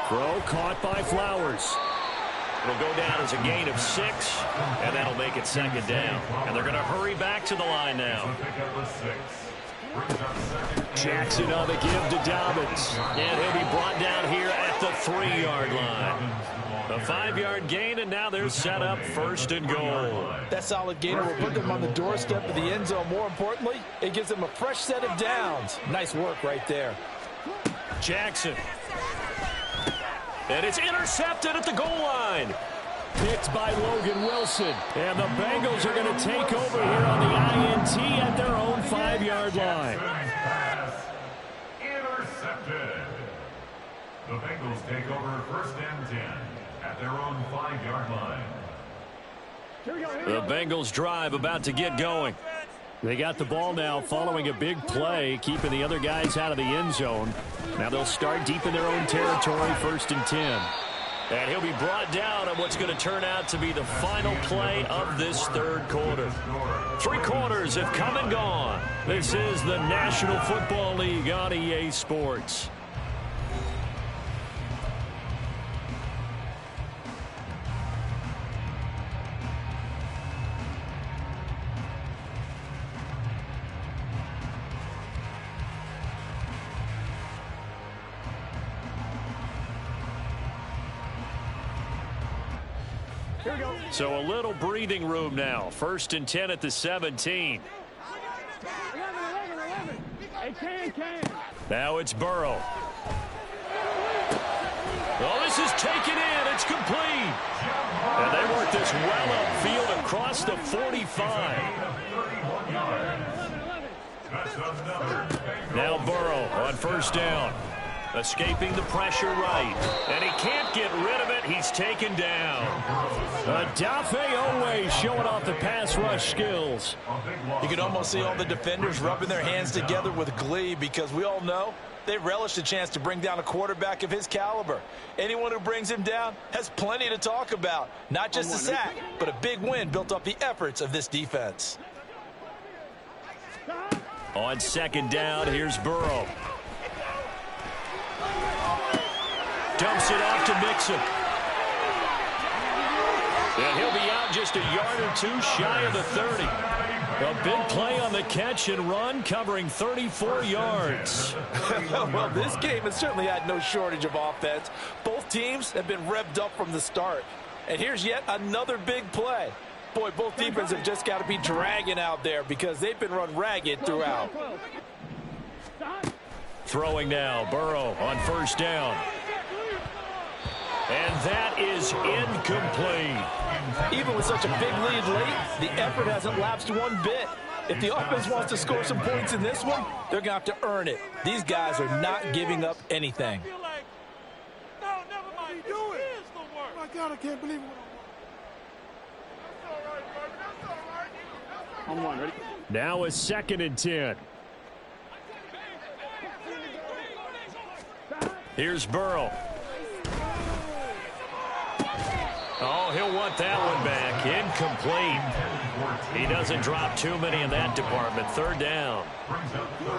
Throw caught by Flowers. It'll go down as a gain of 6, and that'll make it 2nd down. And they're going to hurry back to the line now. Jackson on the give to Dobbins. And he'll be brought down here at the 3-yard line. A 5-yard gain, and now they're set up 1st and goal. That solid gainer will put them on the doorstep of the end zone. More importantly, it gives them a fresh set of downs. Nice work right there. Jackson. And it's intercepted at the goal line. Picked by Logan Wilson. And the Bengals are going to take over here on the INT at their own 5-yard line. Intercepted. The Bengals take over 1st and 10 at their own 5-yard line. The Bengals drive about to get going. They got the ball now following a big play, keeping the other guys out of the end zone. Now they'll start deep in their own territory, 1st and 10. And he'll be brought down on what's going to turn out to be the final play of this 3rd quarter. 3 quarters have come and gone. This is the National Football League on EA Sports. So a little breathing room now. 1st and 10 at the 17. 11. Now it's Burrow. Oh, this is taken in. It's complete. And they work this well upfield across the 45. Now Burrow on first down. Escaping the pressure right. And he can't get rid of it. He's taken down. Dafe Owe showing off the pass rush skills. You can almost see all the defenders rubbing their hands together with glee because we all know they relish the chance to bring down a quarterback of his caliber. Anyone who brings him down has plenty to talk about. Not just a sack, but a big win built off the efforts of this defense. On second down, here's Burrow. Dumps it off to Mixon. And he'll be out just a yard or two shy of the 30. A big play on the catch and run, covering 34 yards. Well, this game has certainly had no shortage of offense. Both teams have been revved up from the start. And here's yet another big play. Boy, both defenses have just got to be dragging out there because they've been run ragged throughout. Throwing now, Burrow on first down. And that is incomplete. Even with such a big lead late, the effort hasn't lapsed one bit. If the offense wants to score some points in this one, they're going to have to earn it. These guys are not giving up anything. No, never mind. Do it. Is the work. Oh my God, I can't believe it. That's all right, baby. That's all right. I'm one. Ready? Now a 2nd and 10. Here's Burrow. Oh, he'll want that one back. Incomplete. He doesn't drop too many in that department. 3rd down.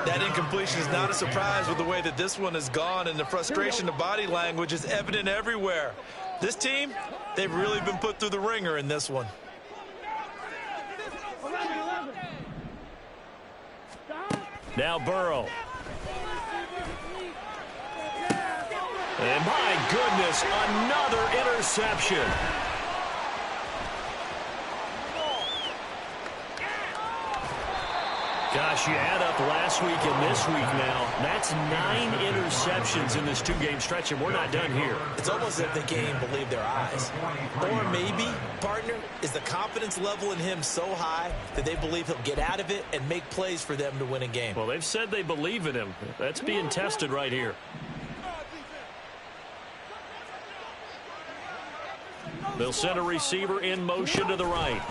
That incompletion is not a surprise with the way that this one has gone, and the frustration of body language is evident everywhere. This team, they've really been put through the ringer in this one. Now Burrow. And my goodness, another interception. Gosh, you add up last week and this week now. That's 9 interceptions in this 2-game stretch, and we're not done here. It's almost as if they can't even believe their eyes. Or maybe, partner, is the confidence level in him so high that they believe he'll get out of it and make plays for them to win a game. Well, they've said they believe in him. That's being tested right here. They'll send a receiver in motion to the right.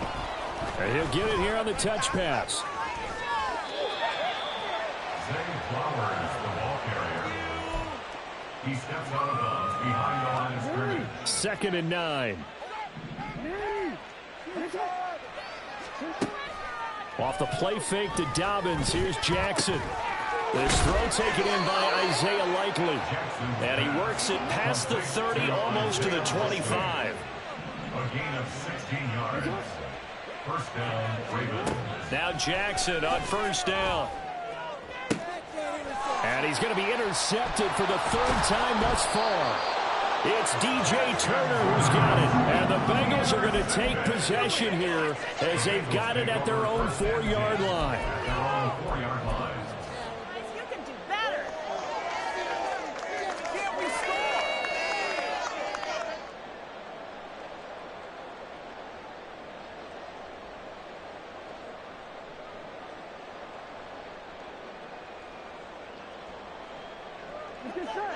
And he'll get it here on the touch pass. Flowers, the ball carrier. He steps out of bounds behind the line of scrimmage. 2nd and 9. Off the play fake to Dobbins. Here's Jackson. This throw taken in by Isaiah Likely. And he works it past the 30, almost to the 25. A gain of 16 yards. First down, Ravens. Now Jackson on first down. And he's going to be intercepted for the 3rd time thus far. It's DJ Turner who's got it. And the Bengals are going to take possession here as they've got it at their own 4-yard line. Their own 4-yard line. You can do better. Can't we score?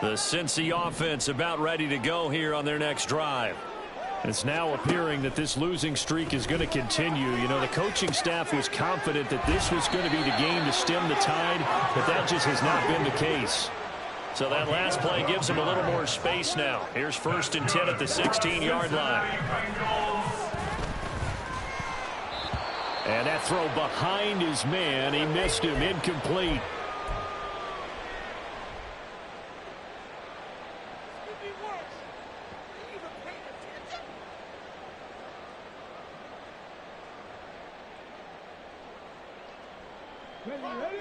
The Cincy offense about ready to go here on their next drive. It's now appearing that this losing streak is going to continue. You know, the coaching staff was confident that this was going to be the game to stem the tide, but that just has not been the case. So that last play gives him a little more space now. Here's 1st and 10 at the 16-yard line. And that throw behind his man. He missed him. Incomplete.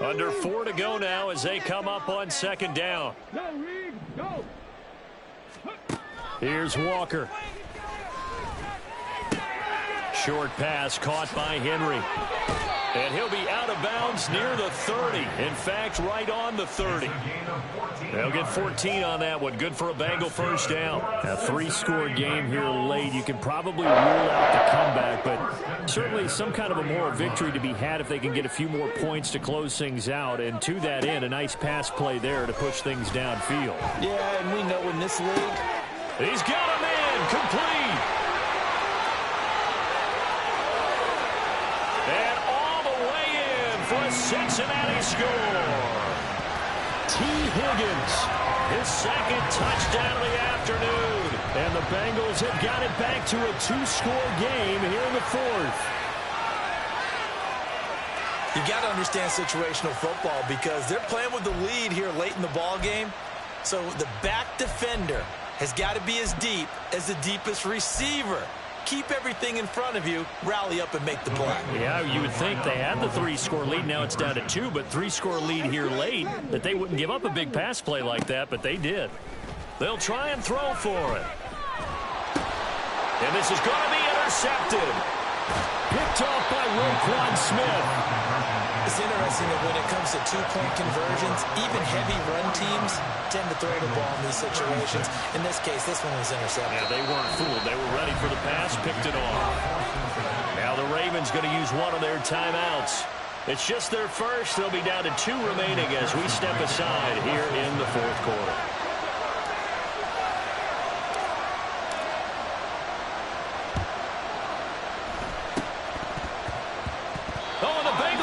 Under 4 to go now as they come up on 2nd down. Here's Walker. Short pass caught by Henry. And he'll be out of bounds near the 30. In fact, right on the 30. They'll get 14 on that one. Good for a Bengal first down. A 3-score game here late. You can probably rule out the comeback, but certainly some kind of a moral victory to be had if they can get a few more points to close things out. And to that end, a nice pass play there to push things downfield. Yeah, and we know in this league, he's got him in. Complete. And all the way in for a Cincinnati score. T. Higgins, his second touchdown of the afternoon. And the Bengals have got it back to a 2-score game here in the fourth. you got to understand situational football because they're playing with the lead here late in the ball game. So the back defender has got to be as deep as the deepest receiver. Keep everything in front of you, rally up and make the play. Yeah, you would think they had the 3-score lead. Now it's down to 2, but 3-score lead here late, that they wouldn't give up a big pass play like that, but they did. They'll try and throw for it. And this is going to be intercepted. Picked off by Roquan Smith. It's interesting that when it comes to two-point conversions, even heavy run teams tend to throw the ball in these situations. In this case, this one was intercepted. Yeah, they weren't fooled. They were ready for the pass, picked it off. Now the Ravens going to use one of their timeouts. It's just their first. They'll be down to 2 remaining as we step aside here in the fourth quarter.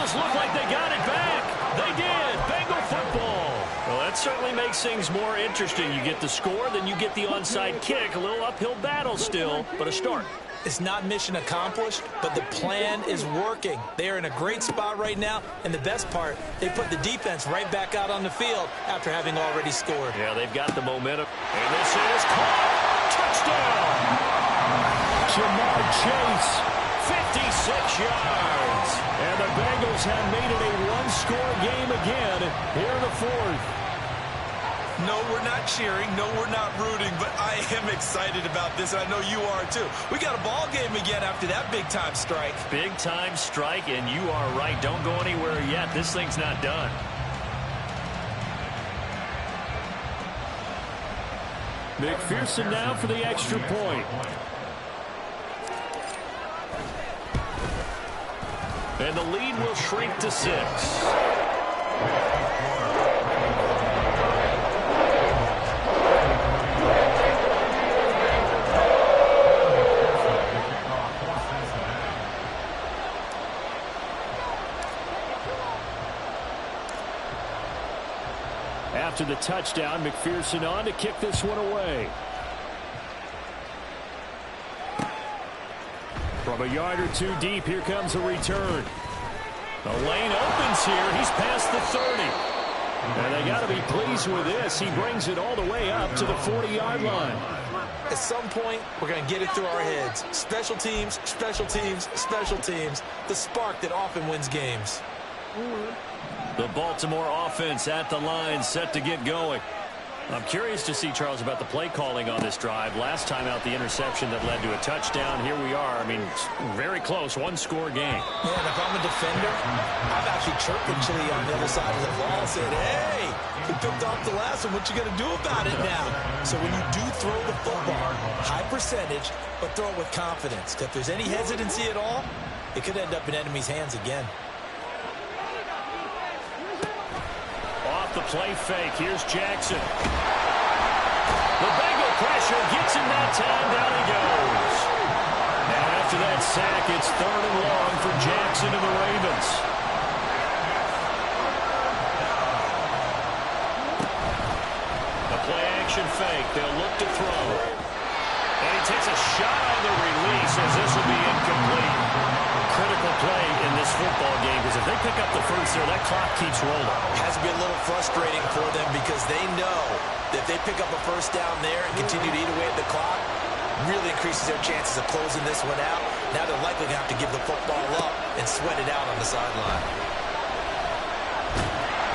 Look like they got it back. They did. Bengal football. Well, that certainly makes things more interesting. You get the score, then you get the onside kick. A little uphill battle still, but a start. It's not mission accomplished, but the plan is working. They are in a great spot right now, and the best part, they put the defense right back out on the field after having already scored. Yeah, they've got the momentum. And this is caught. Touchdown. Jamar Chase. 56 yards. And the Bengals have made it a 1-score game again here in the fourth. No, we're not cheering. No, we're not rooting, but I am excited about this, and I know you are too. We got a ball game again after that big-time strike. Big-time strike, and you are right. Don't go anywhere yet. This thing's not done. McPherson now for the extra point. And the lead will shrink to 6. After the touchdown, McPherson on to kick this one away. From a yard or 2 deep, here comes a return. The lane opens here. He's past the 30. And they got to be pleased with this. He brings it all the way up to the 40-yard line. At some point, we're going to get it through our heads. Special teams, special teams, special teams. The spark that often wins games. The Baltimore offense at the line, set to get going. I'm curious to see, Charles, about the play calling on this drive. Last time out, the interception that led to a touchdown. Here we are. I mean, very close, 1-score game. Yeah, and if I'm a defender, I'm actually chirping Chili on the other side of the ball saying, hey, we picked off the last one. What you going to do about it now? So when you do throw the football, high percentage, but throw it with confidence. If there's any hesitancy at all, it could end up in enemy's hands again. Off the play fake. Here's Jackson. The Bengal pressure gets him that time. Down he goes. And after that sack, it's 3rd and long for Jackson and the Ravens. The play action fake. They'll look to throw. And he takes a shot on the release as this will be incomplete. Critical play in this football game because if they pick up the first there, that clock keeps rolling. Has to be a little frustrating for them because they know that if they pick up a first down there and continue to eat away at the clock, really increases their chances of closing this one out. Now they're likely going to have to give the football up and sweat it out on the sideline.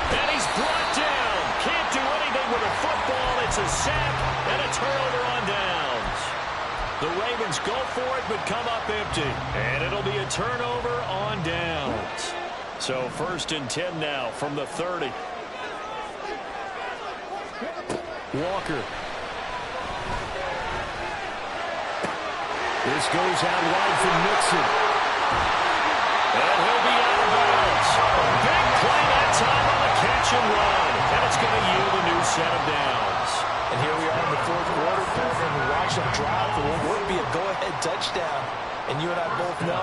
And he's brought down. Can't do anything with a football. It's a sack and a turnover on downs. The Ravens go for it, but come up empty. And it'll be a turnover on downs. So 1st and 10 now from the 30. Walker. This goes out wide for Mixon. And he'll be out of bounds. Big play that time on the catch and run. And it's going to yield a new set of downs. And here we are in the 4th quarter, and we watch them drive for what would be a go-ahead touchdown. And you and I both know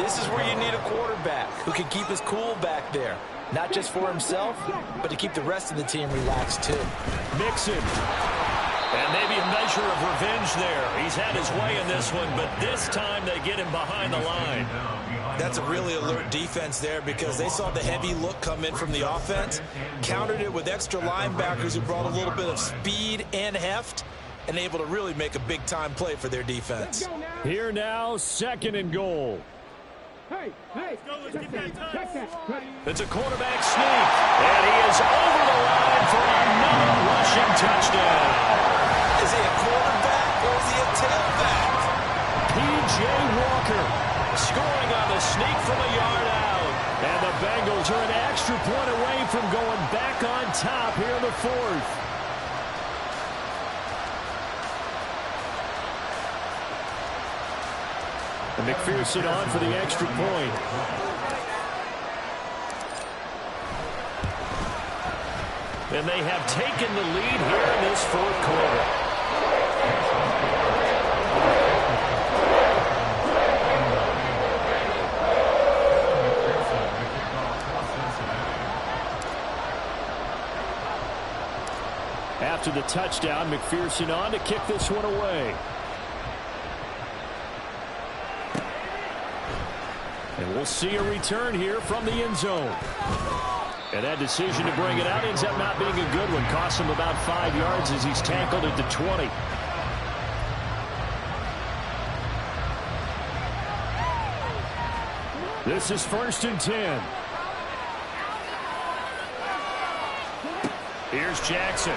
this is where you need a quarterback who can keep his cool back there. Not just for himself, but to keep the rest of the team relaxed too. Mixon. And maybe a measure of revenge there. He's had his way in this one, but this time they get him behind the line. That's a really alert defense there because they saw the heavy look come in from the offense, countered it with extra linebackers who brought a little bit of speed and heft, and able to really make a big-time play for their defense. Here now, 2nd and goal. It's a quarterback sneak, and he is over the line for another rushing touchdown. Is he a quarterback or is he a tailback? P.J. Walker scoring on the sneak from a yard out. And the Bengals are an extra point away from going back on top here in the 4th. And McPherson on for the extra point. And they have taken the lead here in this 4th quarter. After the touchdown, McPherson on to kick this one away. And we'll see a return here from the end zone. And that decision to bring it out ends up not being a good one. Costs him about 5 yards as he's tackled at the 20. This is 1st and 10. Here's Jackson.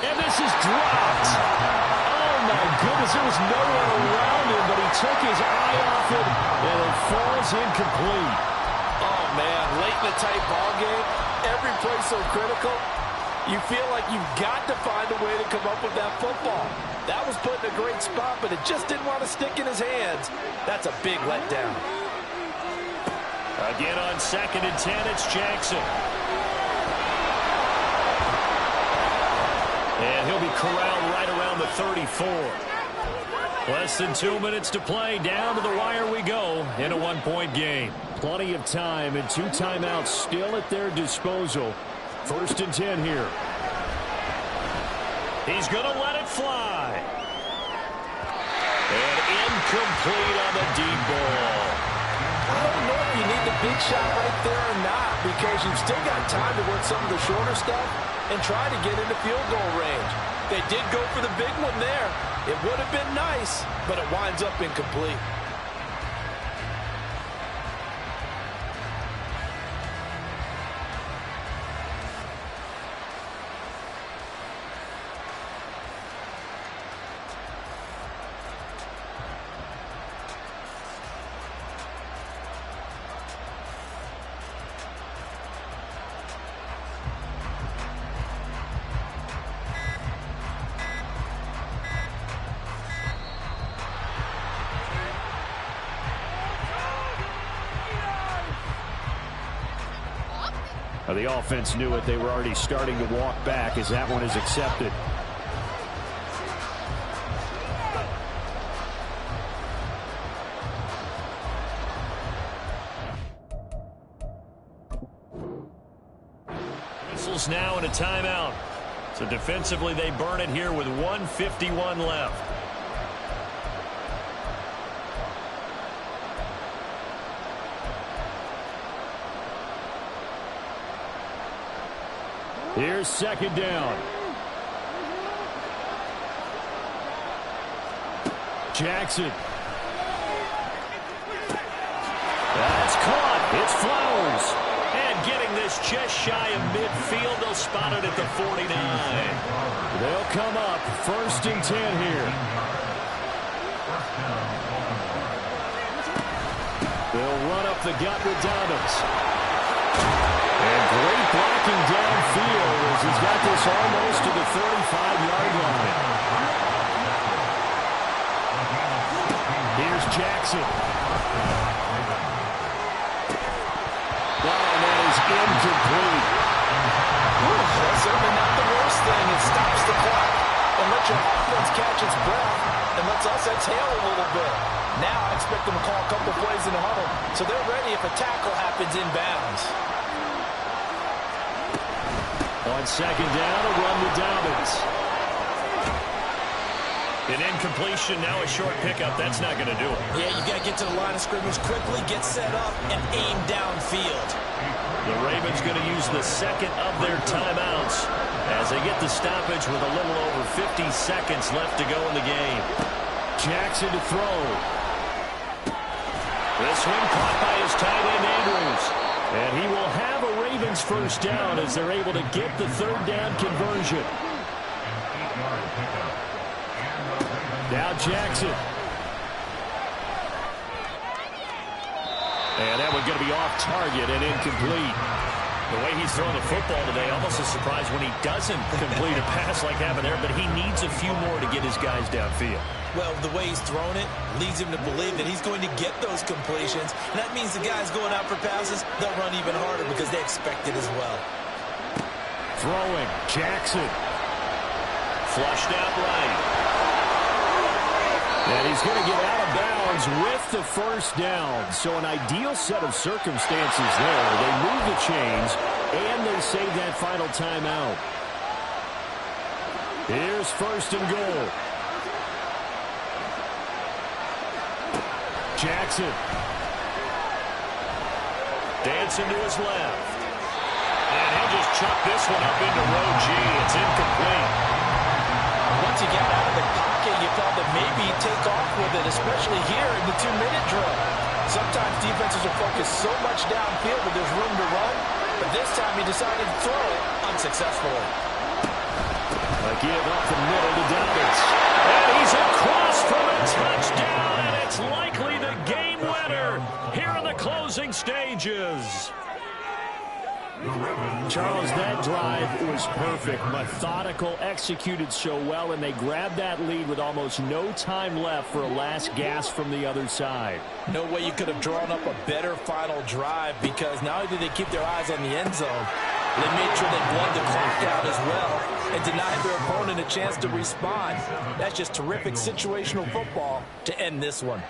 And this is dropped. Oh, my goodness. There was no one around him, but he took his eye off it, and it falls incomplete. Oh, man, late in the tight ball game, every play so critical, you feel like you've got to find a way to come up with that football. That was put in a great spot, but it just didn't want to stick in his hands. That's a big letdown. Again on 2nd and 10, it's Jackson. And he'll be corralled right around the 34. Less than 2 minutes to play. Down to the wire we go in a 1-point game. Plenty of time and 2 timeouts still at their disposal. 1st and 10 here. He's going to let it fly. And incomplete on the deep ball. I don't know if you need the big shot right there or not, because you've still got time to work some of the shorter stuff and try to get into field goal range. They did go for the big one there. It would have been nice, but it winds up incomplete. The offense knew it. They were already starting to walk back as that one is accepted. Whistles now and a timeout. So defensively they burn it here with 1:51 left. Here's 2nd down. Jackson. That's caught. It's Flowers. And getting this just shy of midfield. They'll spot it at the 49. They'll come up 1st and 10 here. They'll run up the gut with Dobbins. And great blocking downfield as he's got this almost to the 35-yard line. Here's Jackson. And that is incomplete. That's certainly not the worst thing. It stops the clock and lets your offense catch its breath and lets us exhale a little bit. Now I expect them to call a couple plays in the huddle, so they're ready if a tackle happens inbounds. On second down, a run with Dobbins. An incompletion, now a short pickup. That's not going to do it. Yeah, you got to get to the line of scrimmage quickly, get set up, and aim downfield. The Ravens going to use the second of their timeouts as they get the stoppage with a little over 50 seconds left to go in the game. Jackson to throw. This one caught by his tight end, Andrews. And he will have a Ravens first down as they're able to get the third down conversion. Now Jackson. And that one going to be off target and incomplete. The way he's throwing the football today, almost a surprise when he doesn't complete a pass like happened there, but he needs a few more to get his guys downfield. Well, the way he's thrown it leads him to believe that he's going to get those completions. And that means the guys going out for passes, they'll run even harder because they expect it as well. Throwing, Jackson. Flushed out right. And he's going to get out of bounds with the first down. So an ideal set of circumstances there. They move the chains, and they save that final timeout. Here's first and goal. Jackson. Dancing to his left. And he'll just chuck this one up into row G. It's incomplete. Once you get out of the pocket, you felt that maybe you take off with it, especially here in the 2-minute drill. Sometimes defenses will focus so much downfield that there's room to run, but this time he decided to throw it unsuccessfully. A give up the middle to Dobbins. And he's across for the touchdown, and it's likely the game winner here in the closing stages. Charles, that drive was perfect. Methodical, executed so well, and they grabbed that lead with almost no time left for a last gasp from the other side. No way you could have drawn up a better final drive, because not only did they keep their eyes on the end zone, they made sure they bled the clock down as well and denied their opponent a chance to respond. That's just terrific situational football to end this one.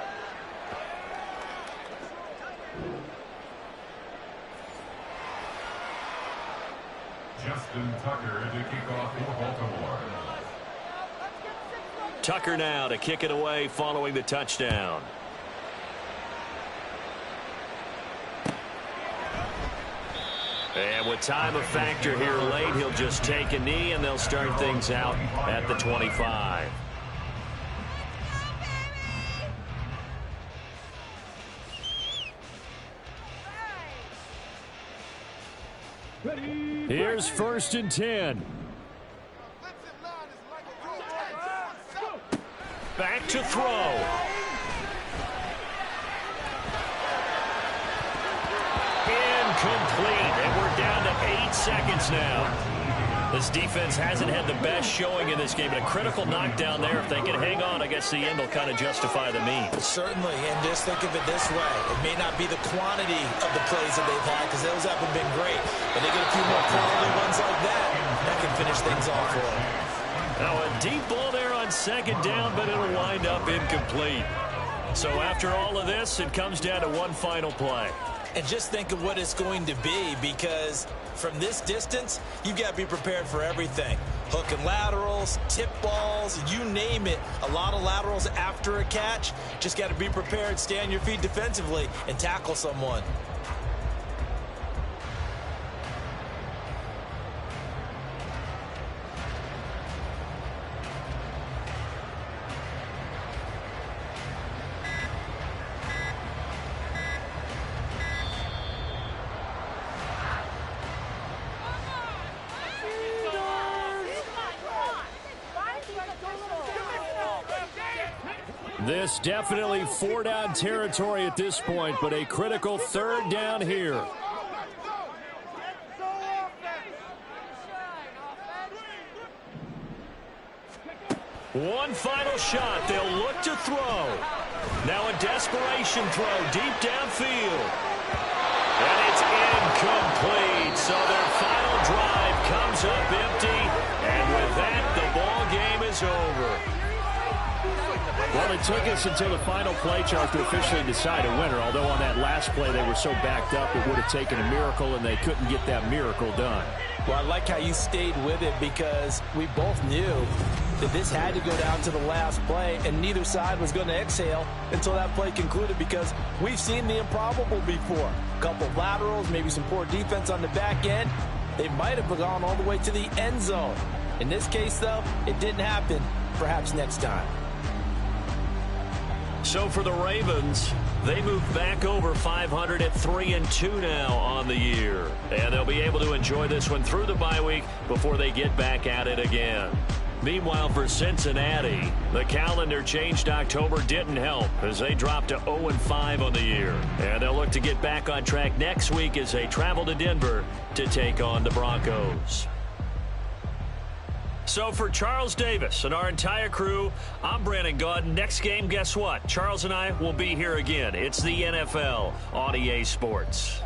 Justin Tucker to kick off for Baltimore. Tucker now to kick it away following the touchdown. And with time a factor here late, he'll just take a knee and they'll start things out at the 25. Here's first and 10. Back to throw. Incomplete, and we're down to 8 seconds now. This defense hasn't had the best showing in this game, but a critical knockdown there. If they can hang on, I guess the end will kind of justify the means. Certainly, and just think of it this way. It may not be the quantity of the plays that they've had, because those haven't been great, but they get a few more quality ones like that. That can finish things off for them. Now a deep ball there on second down, but it'll wind up incomplete. So after all of this, it comes down to one final play. And just think of what it's going to be, because from this distance, you've got to be prepared for everything. Hook and laterals, tip balls, you name it. A lot of laterals after a catch. Just got to be prepared, stay on your feet defensively, and tackle someone. This definitely 4-down territory at this point, but a critical 3rd down here. One final shot. They'll look to throw. Now a desperation throw deep downfield. And it's incomplete. So their final drive comes up empty. And with that, the ball game is over. Well, it took us until the final play chart to officially decide a winner, although on that last play they were so backed up it would have taken a miracle, and they couldn't get that miracle done. Well, I like how you stayed with it because we both knew that this had to go down to the last play, and neither side was going to exhale until that play concluded because we've seen the improbable before. A couple of laterals, maybe some poor defense on the back end. They might have gone all the way to the end zone. In this case, though, it didn't happen. Perhaps next time. So for the Ravens, they move back over 500 at 3-2 now on the year. And they'll be able to enjoy this one through the bye week before they get back at it again. Meanwhile, for Cincinnati, the calendar changed October didn't help as they dropped to 0-5 on the year. And they'll look to get back on track next week as they travel to Denver to take on the Broncos. So for Charles Davis and our entire crew, I'm Brandon Gaudin. Next game, guess what? Charles and I will be here again. It's the NFL on EA Sports.